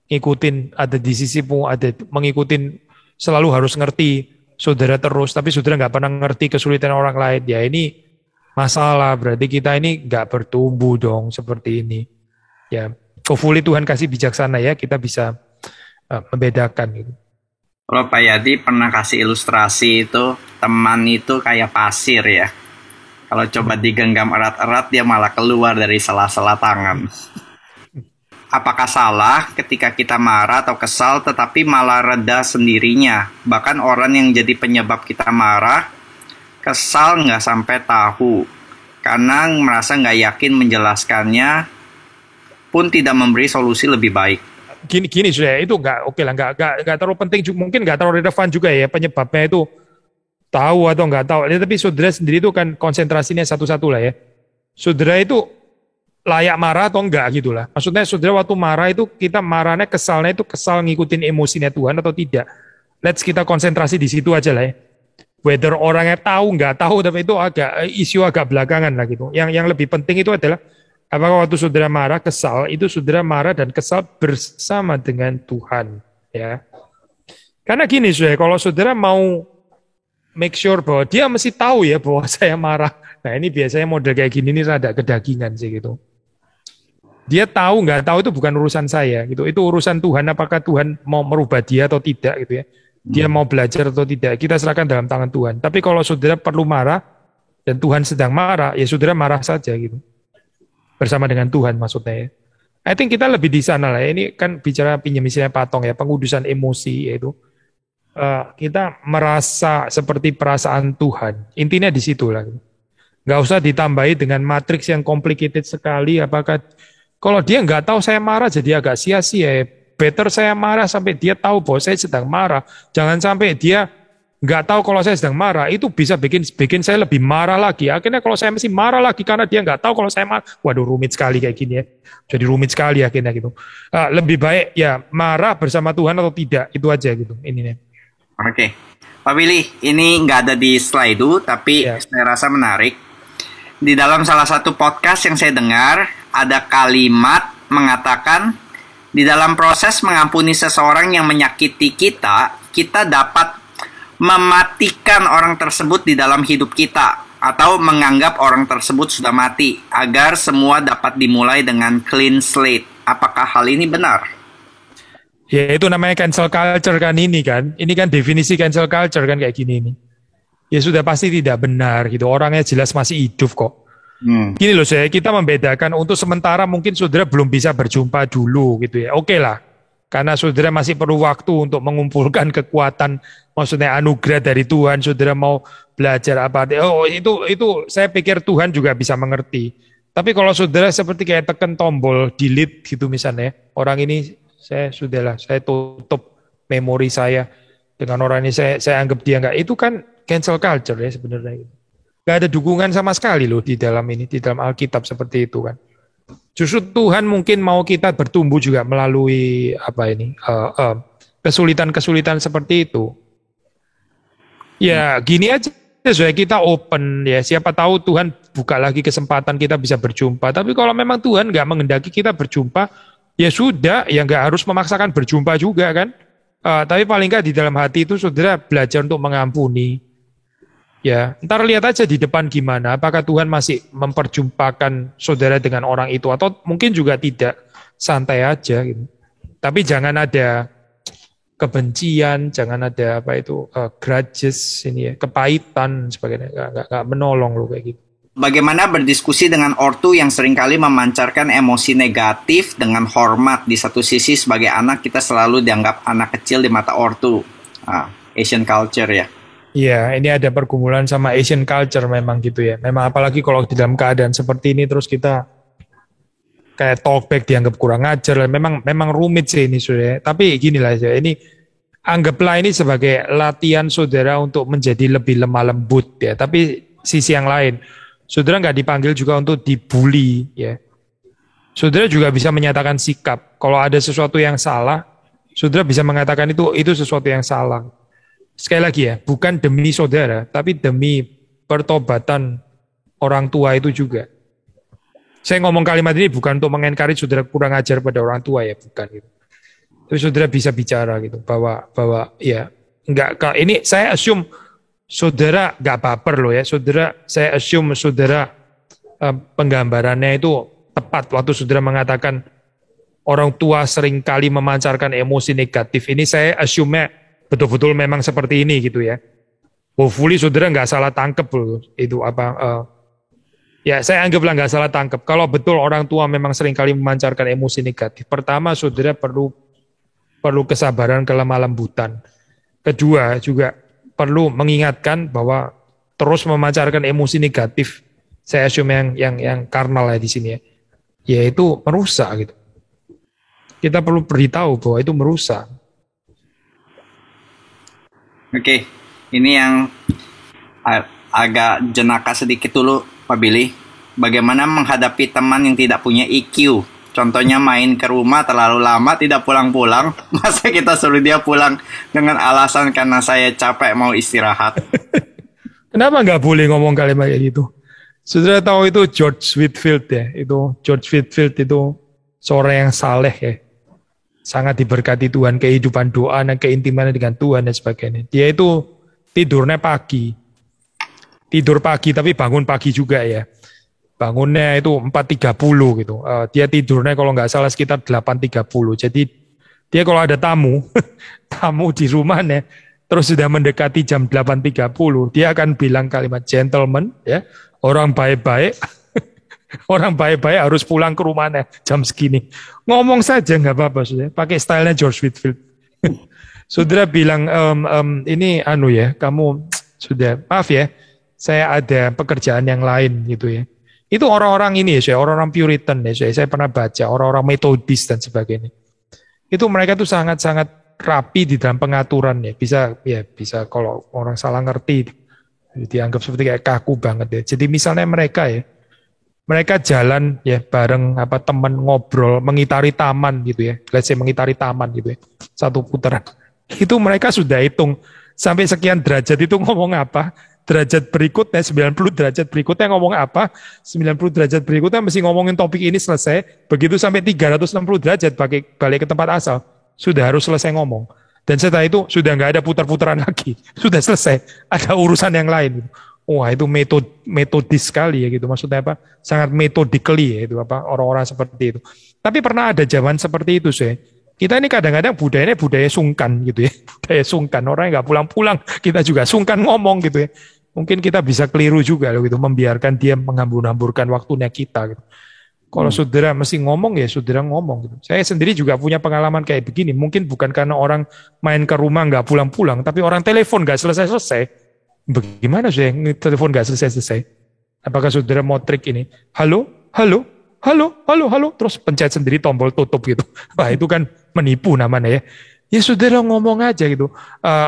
ngikutin, ada di sisimu, ada mengikutin, selalu harus ngerti saudara terus, tapi saudara nggak pernah ngerti kesulitan orang lain. Ya ini masalah, berarti kita ini nggak bertumbuh dong seperti ini. Ya, hopefully Tuhan kasih bijaksana ya, kita bisa membedakan gitu. Kalau Pak Yadi pernah kasih ilustrasi itu, teman itu kayak pasir ya. Kalau coba digenggam erat-erat, dia malah keluar dari sela-sela tangan. Apakah salah ketika kita marah atau kesal, tetapi malah reda sendirinya? Bahkan orang yang jadi penyebab kita marah, kesal nggak sampai tahu, karena merasa nggak yakin menjelaskannya, pun tidak memberi solusi lebih baik. Gini sudah, itu nggak oke lah, nggak terlalu penting, mungkin nggak terlalu relevan juga ya penyebabnya itu. tahu atau nggak tahu. Ya, tapi saudara sendiri itu kan konsentrasinya satu-satu lah ya. Saudara itu layak marah atau enggak gitu lah. Maksudnya saudara waktu marah itu kita marahnya kesalnya itu kesal ngikutin emosinya Tuhan atau tidak. Let's kita konsentrasi di situ aja lah ya. Whether orangnya tahu nggak tahu, tapi itu agak isu agak belakangan lah gitu. Yang lebih penting itu adalah apakah waktu saudara marah kesal itu saudara marah dan kesal bersama dengan Tuhan ya. Karena gini saudara, kalau saudara mau make sure bahwa dia mesti tahu ya bahwa saya marah. Nah ini biasanya model kayak gini nih rada kedagingan sih gitu. Dia tahu nggak tahu itu bukan urusan saya gitu. Itu urusan Tuhan. Apakah Tuhan mau merubah dia atau tidak gitu ya. Dia mau belajar atau tidak, kita serahkan dalam tangan Tuhan. Tapi kalau saudara perlu marah, dan Tuhan sedang marah, ya saudara marah saja gitu. Bersama dengan Tuhan maksudnya ya. I think kita lebih di sana lah ya. Ini kan bicara pinjam misalnya patong ya, pengudusan emosi yaitu. Kita merasa seperti perasaan Tuhan. Intinya di situ lah. Nggak usah ditambahi dengan matriks yang complicated sekali. Apakah, kalau dia nggak tahu saya marah jadi agak sia-sia ya. Better saya marah sampai dia tahu bahwa saya sedang marah. Jangan sampai dia nggak tahu kalau saya sedang marah. Itu bisa bikin saya lebih marah lagi. Akhirnya kalau saya masih marah lagi karena dia nggak tahu kalau saya marah. Waduh, rumit sekali kayak gini ya. Jadi rumit sekali akhirnya gitu. Lebih baik ya marah bersama Tuhan atau tidak. Itu aja gitu. Ini nih. Oke. Pak Billy, ini nggak ada di slide itu, tapi saya rasa menarik. Di dalam salah satu podcast yang saya dengar, ada kalimat mengatakan, di dalam proses mengampuni seseorang yang menyakiti kita, kita dapat mematikan orang tersebut di dalam hidup kita, atau menganggap orang tersebut sudah mati, agar semua dapat dimulai dengan clean slate. Apakah hal ini benar? Ya itu namanya cancel culture kan ini kan. Ini kan definisi cancel culture kan kayak gini nih. Ya sudah pasti tidak benar gitu. Orangnya jelas masih hidup kok. Gini loh saya, kita membedakan untuk sementara mungkin saudara belum bisa berjumpa dulu gitu ya. Oke lah, karena saudara masih perlu waktu untuk mengumpulkan kekuatan, maksudnya anugerah dari Tuhan. Saudara mau belajar apa? Oh itu saya pikir Tuhan juga bisa mengerti. Tapi kalau saudara seperti kayak tekan tombol delete gitu misalnya, orang ini saya tutup memori saya dengan orang ini saya anggap dia enggak. Itu kan cancel culture ya sebenarnya. Gak ada dukungan sama sekali loh di dalam Alkitab seperti itu kan. Justru Tuhan mungkin mau kita bertumbuh juga melalui kesulitan-kesulitan seperti itu. Ya gini aja supaya kita open ya. Siapa tahu Tuhan buka lagi kesempatan kita bisa berjumpa. Tapi kalau memang Tuhan nggak menghendaki kita berjumpa, ya sudah, ya nggak harus memaksakan berjumpa juga kan. Tapi paling nggak di dalam hati itu saudara belajar untuk mengampuni. Ya, ntar lihat aja di depan gimana. Apakah Tuhan masih memperjumpakan saudara dengan orang itu atau mungkin juga tidak, santai aja gitu. Tapi jangan ada kebencian, jangan ada grudges ini ya, kepahitan sebagainya. Nggak menolong loh kayak gitu. Bagaimana berdiskusi dengan ortu yang seringkali memancarkan emosi negatif dengan hormat. Di satu sisi sebagai anak kita selalu dianggap anak kecil di mata ortu. Asian culture ya. Iya, ini ada pergumulan sama Asian culture memang gitu ya. Memang apalagi kalau di dalam keadaan seperti ini terus kita kayak talkback dianggap kurang ajar. Memang rumit sih ini saudara. Tapi gini lah ya, ini anggaplah ini sebagai latihan saudara untuk menjadi lebih lemah lembut ya. Tapi sisi yang lain, saudara nggak dipanggil juga untuk dibully ya. Saudara juga bisa menyatakan sikap. Kalau ada sesuatu yang salah, saudara bisa mengatakan itu sesuatu yang salah. Sekali lagi ya, bukan demi saudara, tapi demi pertobatan orang tua itu juga. Saya ngomong kalimat ini bukan untuk mengencourage saudara kurang ajar pada orang tua ya, bukan gitu. Tapi saudara bisa bicara gitu bahwa ya enggak, ini saya assume saudara enggak baper loh ya, saya assume saudara penggambarannya itu tepat waktu saudara mengatakan orang tua seringkali memancarkan emosi negatif. Ini saya assume betul-betul memang seperti ini gitu ya. Hopefully saudara nggak salah tangkep loh itu ya saya anggaplah nggak salah tangkep. Kalau betul orang tua memang seringkali memancarkan emosi negatif, pertama saudara perlu kesabaran, kelemah lembutan. Kedua juga perlu mengingatkan bahwa terus memancarkan emosi negatif, saya assume yang karnal ya di sini ya, yaitu merusak gitu. Kita perlu beritahu bahwa itu merusak. Oke, ini yang agak jenaka sedikit dulu, Pak Billy. Bagaimana menghadapi teman yang tidak punya EQ? Contohnya main ke rumah terlalu lama tidak pulang-pulang. Masa kita suruh dia pulang dengan alasan karena saya capek mau istirahat? Kenapa nggak boleh ngomong kalimat kayak gitu? Saudara tahu itu George Whitefield ya. Itu George Whitefield itu seorang yang saleh ya. Sangat diberkati Tuhan, kehidupan doa dan keintimannya dengan Tuhan dan sebagainya. Dia itu tidurnya pagi. Tidur pagi tapi bangun pagi juga ya. Bangunnya itu 4.30 gitu. Dia tidurnya kalau nggak salah sekitar 8.30. Jadi dia kalau ada tamu, tamu di rumahnya, terus sudah mendekati jam 8.30, dia akan bilang kalimat gentleman, ya, orang baik-baik, orang baik-baik harus pulang ke rumahnya jam segini. Ngomong saja nggak apa-apa, sudah. Pakai stylenya George Whitefield. Saudara bilang, ini ya, kamu sudah, maaf ya, saya ada pekerjaan yang lain gitu ya. Itu orang-orang ini ya, orang-orang Puritan ya, saya pernah baca, orang-orang Metodis dan sebagainya. Itu mereka tuh sangat-sangat rapi di dalam pengaturan ya, bisa kalau orang salah ngerti dianggap seperti kayak kaku banget ya. Jadi misalnya mereka jalan ya bareng teman ngobrol mengitari taman gitu ya, let's say mengitari taman gitu ya, satu putaran. Itu mereka sudah hitung sampai sekian derajat itu ngomong apa. Derajat berikutnya, 90 derajat berikutnya ngomong apa, 90 derajat berikutnya mesti ngomongin topik ini selesai, begitu sampai 360 derajat balik ke tempat asal, sudah harus selesai ngomong. Dan setelah itu sudah nggak ada putar-putaran lagi, sudah selesai, ada urusan yang lain. Wah itu metodis sekali ya gitu, maksudnya apa? Sangat metodically ya itu orang-orang seperti itu. Tapi pernah ada zaman seperti itu sih. Kita ini kadang-kadang budayanya budaya sungkan gitu ya, budaya sungkan, orang yang nggak pulang-pulang, kita juga sungkan ngomong gitu ya. Mungkin kita bisa keliru juga loh gitu, membiarkan dia menghambur-hamburkan waktunya kita gitu. Kalau saudara mesti ngomong ya saudara ngomong gitu. Saya sendiri juga punya pengalaman kayak begini, mungkin bukan karena orang main ke rumah nggak pulang-pulang, tapi orang telepon nggak selesai-selesai. Bagaimana sih telepon nggak selesai-selesai? Apakah saudara mau trik ini? Halo, halo, halo, halo, halo, terus pencet sendiri tombol tutup gitu. Wah itu kan menipu namanya ya. Ya saudara ngomong aja gitu.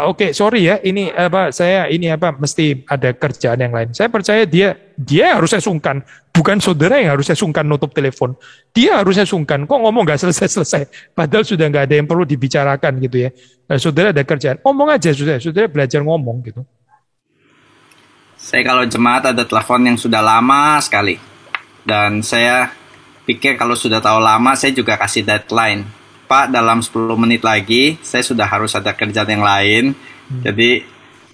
Oke, sorry ya, ini saya mesti ada kerjaan yang lain. Saya percaya dia harusnya sungkan, bukan saudara yang harusnya sungkan nutup telepon. Dia harusnya sungkan. Kok ngomong nggak selesai-selesai? Padahal sudah nggak ada yang perlu dibicarakan gitu ya. Saudara ada kerjaan, ngomong aja saudara belajar ngomong gitu. Saya kalau jemaat ada telepon yang sudah lama sekali. Dan saya pikir kalau sudah tahu lama, saya juga kasih deadline. Pak, dalam 10 menit lagi, saya sudah harus ada kerjaan yang lain. Jadi,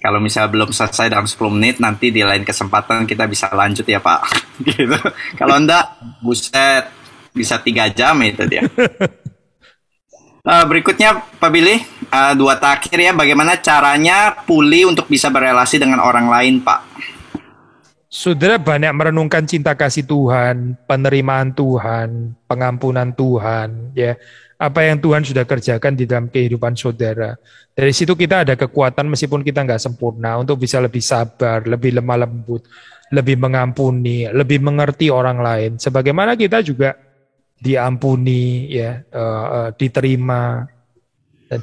kalau misalnya belum selesai dalam 10 menit, nanti di lain kesempatan kita bisa lanjut ya Pak. Gitu. Kalau enggak, buset, bisa 3 jam itu dia. Berikutnya, Pak Billy, 2 terakhir ya, bagaimana caranya pulih untuk bisa berelasi dengan orang lain, Pak? Saudara banyak merenungkan cinta kasih Tuhan, penerimaan Tuhan, pengampunan Tuhan, ya. Apa yang Tuhan sudah kerjakan di dalam kehidupan saudara. Dari situ kita ada kekuatan meskipun kita nggak sempurna untuk bisa lebih sabar, lebih lemah lembut, lebih mengampuni, lebih mengerti orang lain. Sebagaimana kita juga diampuni, ya, diterima,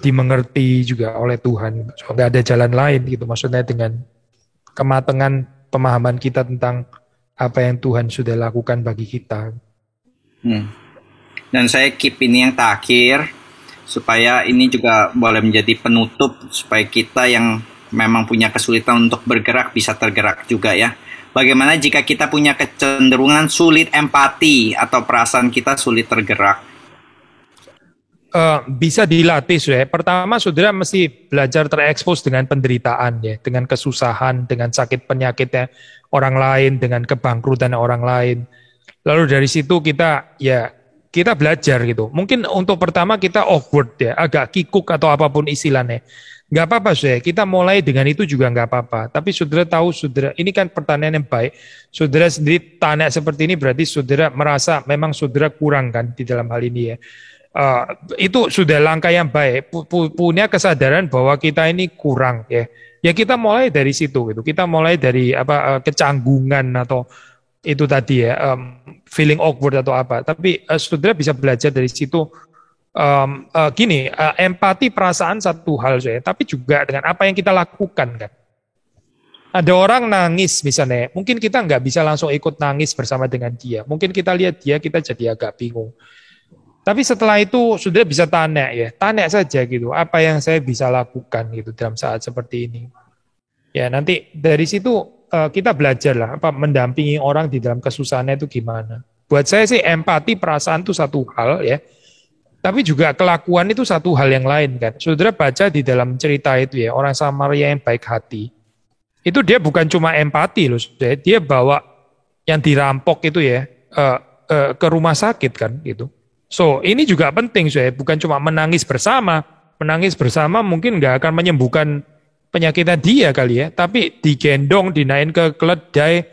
dimengerti juga oleh Tuhan. So, nggak ada jalan lain gitu. Maksudnya dengan kematangan pemahaman kita tentang apa yang Tuhan sudah lakukan bagi kita. Dan saya keep ini yang terakhir, supaya ini juga boleh menjadi penutup, supaya kita yang memang punya kesulitan untuk bergerak bisa tergerak juga ya. Bagaimana jika kita punya kecenderungan sulit empati atau perasaan kita sulit tergerak? Bisa dilatih ya. Pertama saudara mesti belajar terekspos dengan penderitaan ya, dengan kesusahan, dengan sakit penyakitnya orang lain, dengan kebangkrutan orang lain. Lalu dari situ kita belajar gitu. Mungkin untuk pertama kita awkward ya, agak kikuk atau apapun istilahnya. Nggak apa-apa saudara, kita mulai dengan itu juga nggak apa-apa. Tapi saudara tahu saudara, ini kan pertanyaan yang baik. Saudara sendiri tanya seperti ini berarti saudara merasa memang saudara kurang kan di dalam hal ini ya. Itu sudah langkah yang baik, punya kesadaran bahwa kita ini kurang ya. Ya kita mulai dari situ gitu. Kita mulai dari kecanggungan atau itu tadi ya, feeling awkward atau apa. Tapi saudara bisa belajar dari situ. Empati perasaan satu hal saya, tapi juga dengan apa yang kita lakukan kan. Ada orang nangis misalnya, mungkin kita nggak bisa langsung ikut nangis bersama dengan dia. Mungkin kita lihat dia, kita jadi agak bingung. Tapi setelah itu sudah bisa tanya saja gitu, apa yang saya bisa lakukan gitu dalam saat seperti ini. Ya nanti dari situ kita belajar lah, apa mendampingi orang di dalam kesusahannya itu gimana. Buat saya sih empati, perasaan itu satu hal ya, tapi juga kelakuan itu satu hal yang lain kan. Saudara baca di dalam cerita itu ya, orang Samaria yang baik hati. Itu dia bukan cuma empati loh, dia bawa yang dirampok itu ya ke rumah sakit kan gitu. So ini juga penting saya bukan cuma menangis bersama mungkin nggak akan menyembuhkan penyakitnya dia kali ya, tapi digendong, dinaik ke keledai,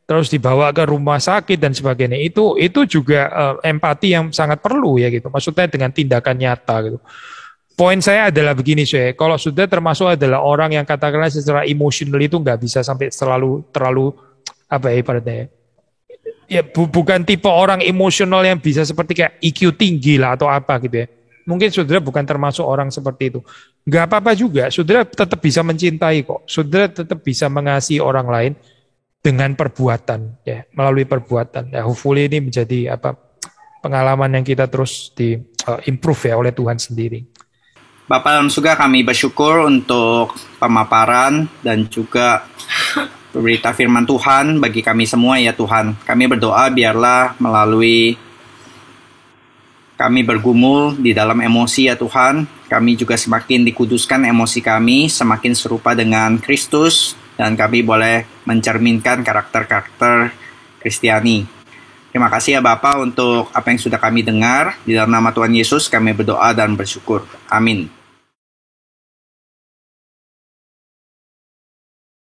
terus dibawa ke rumah sakit dan sebagainya. Itu juga empati yang sangat perlu ya gitu. Maksudnya dengan tindakan nyata gitu. Poin saya adalah begini saya, kalau sudah termasuk adalah orang yang katakanlah secara emosional itu nggak bisa sampai terlalu apa ya ibaratnya ya, bukan tipe orang emosional yang bisa seperti kayak IQ tinggi lah atau apa gitu ya. Mungkin saudara bukan termasuk orang seperti itu. Nggak apa-apa juga, saudara tetap bisa mencintai kok. Saudara tetap bisa mengasihi orang lain dengan perbuatan ya, melalui perbuatan. Ya, hopefully ini menjadi apa pengalaman yang kita terus di improve ya oleh Tuhan sendiri. Bapak dalam surga, kami bersyukur untuk pemaparan dan juga berita firman Tuhan bagi kami semua ya Tuhan. Kami berdoa biarlah melalui kami bergumul di dalam emosi ya Tuhan, kami juga semakin dikuduskan emosi kami, semakin serupa dengan Kristus, dan kami boleh mencerminkan karakter-karakter Kristiani. Terima kasih ya Bapak untuk apa yang sudah kami dengar. Di dalam nama Tuhan Yesus kami berdoa dan bersyukur. Amin.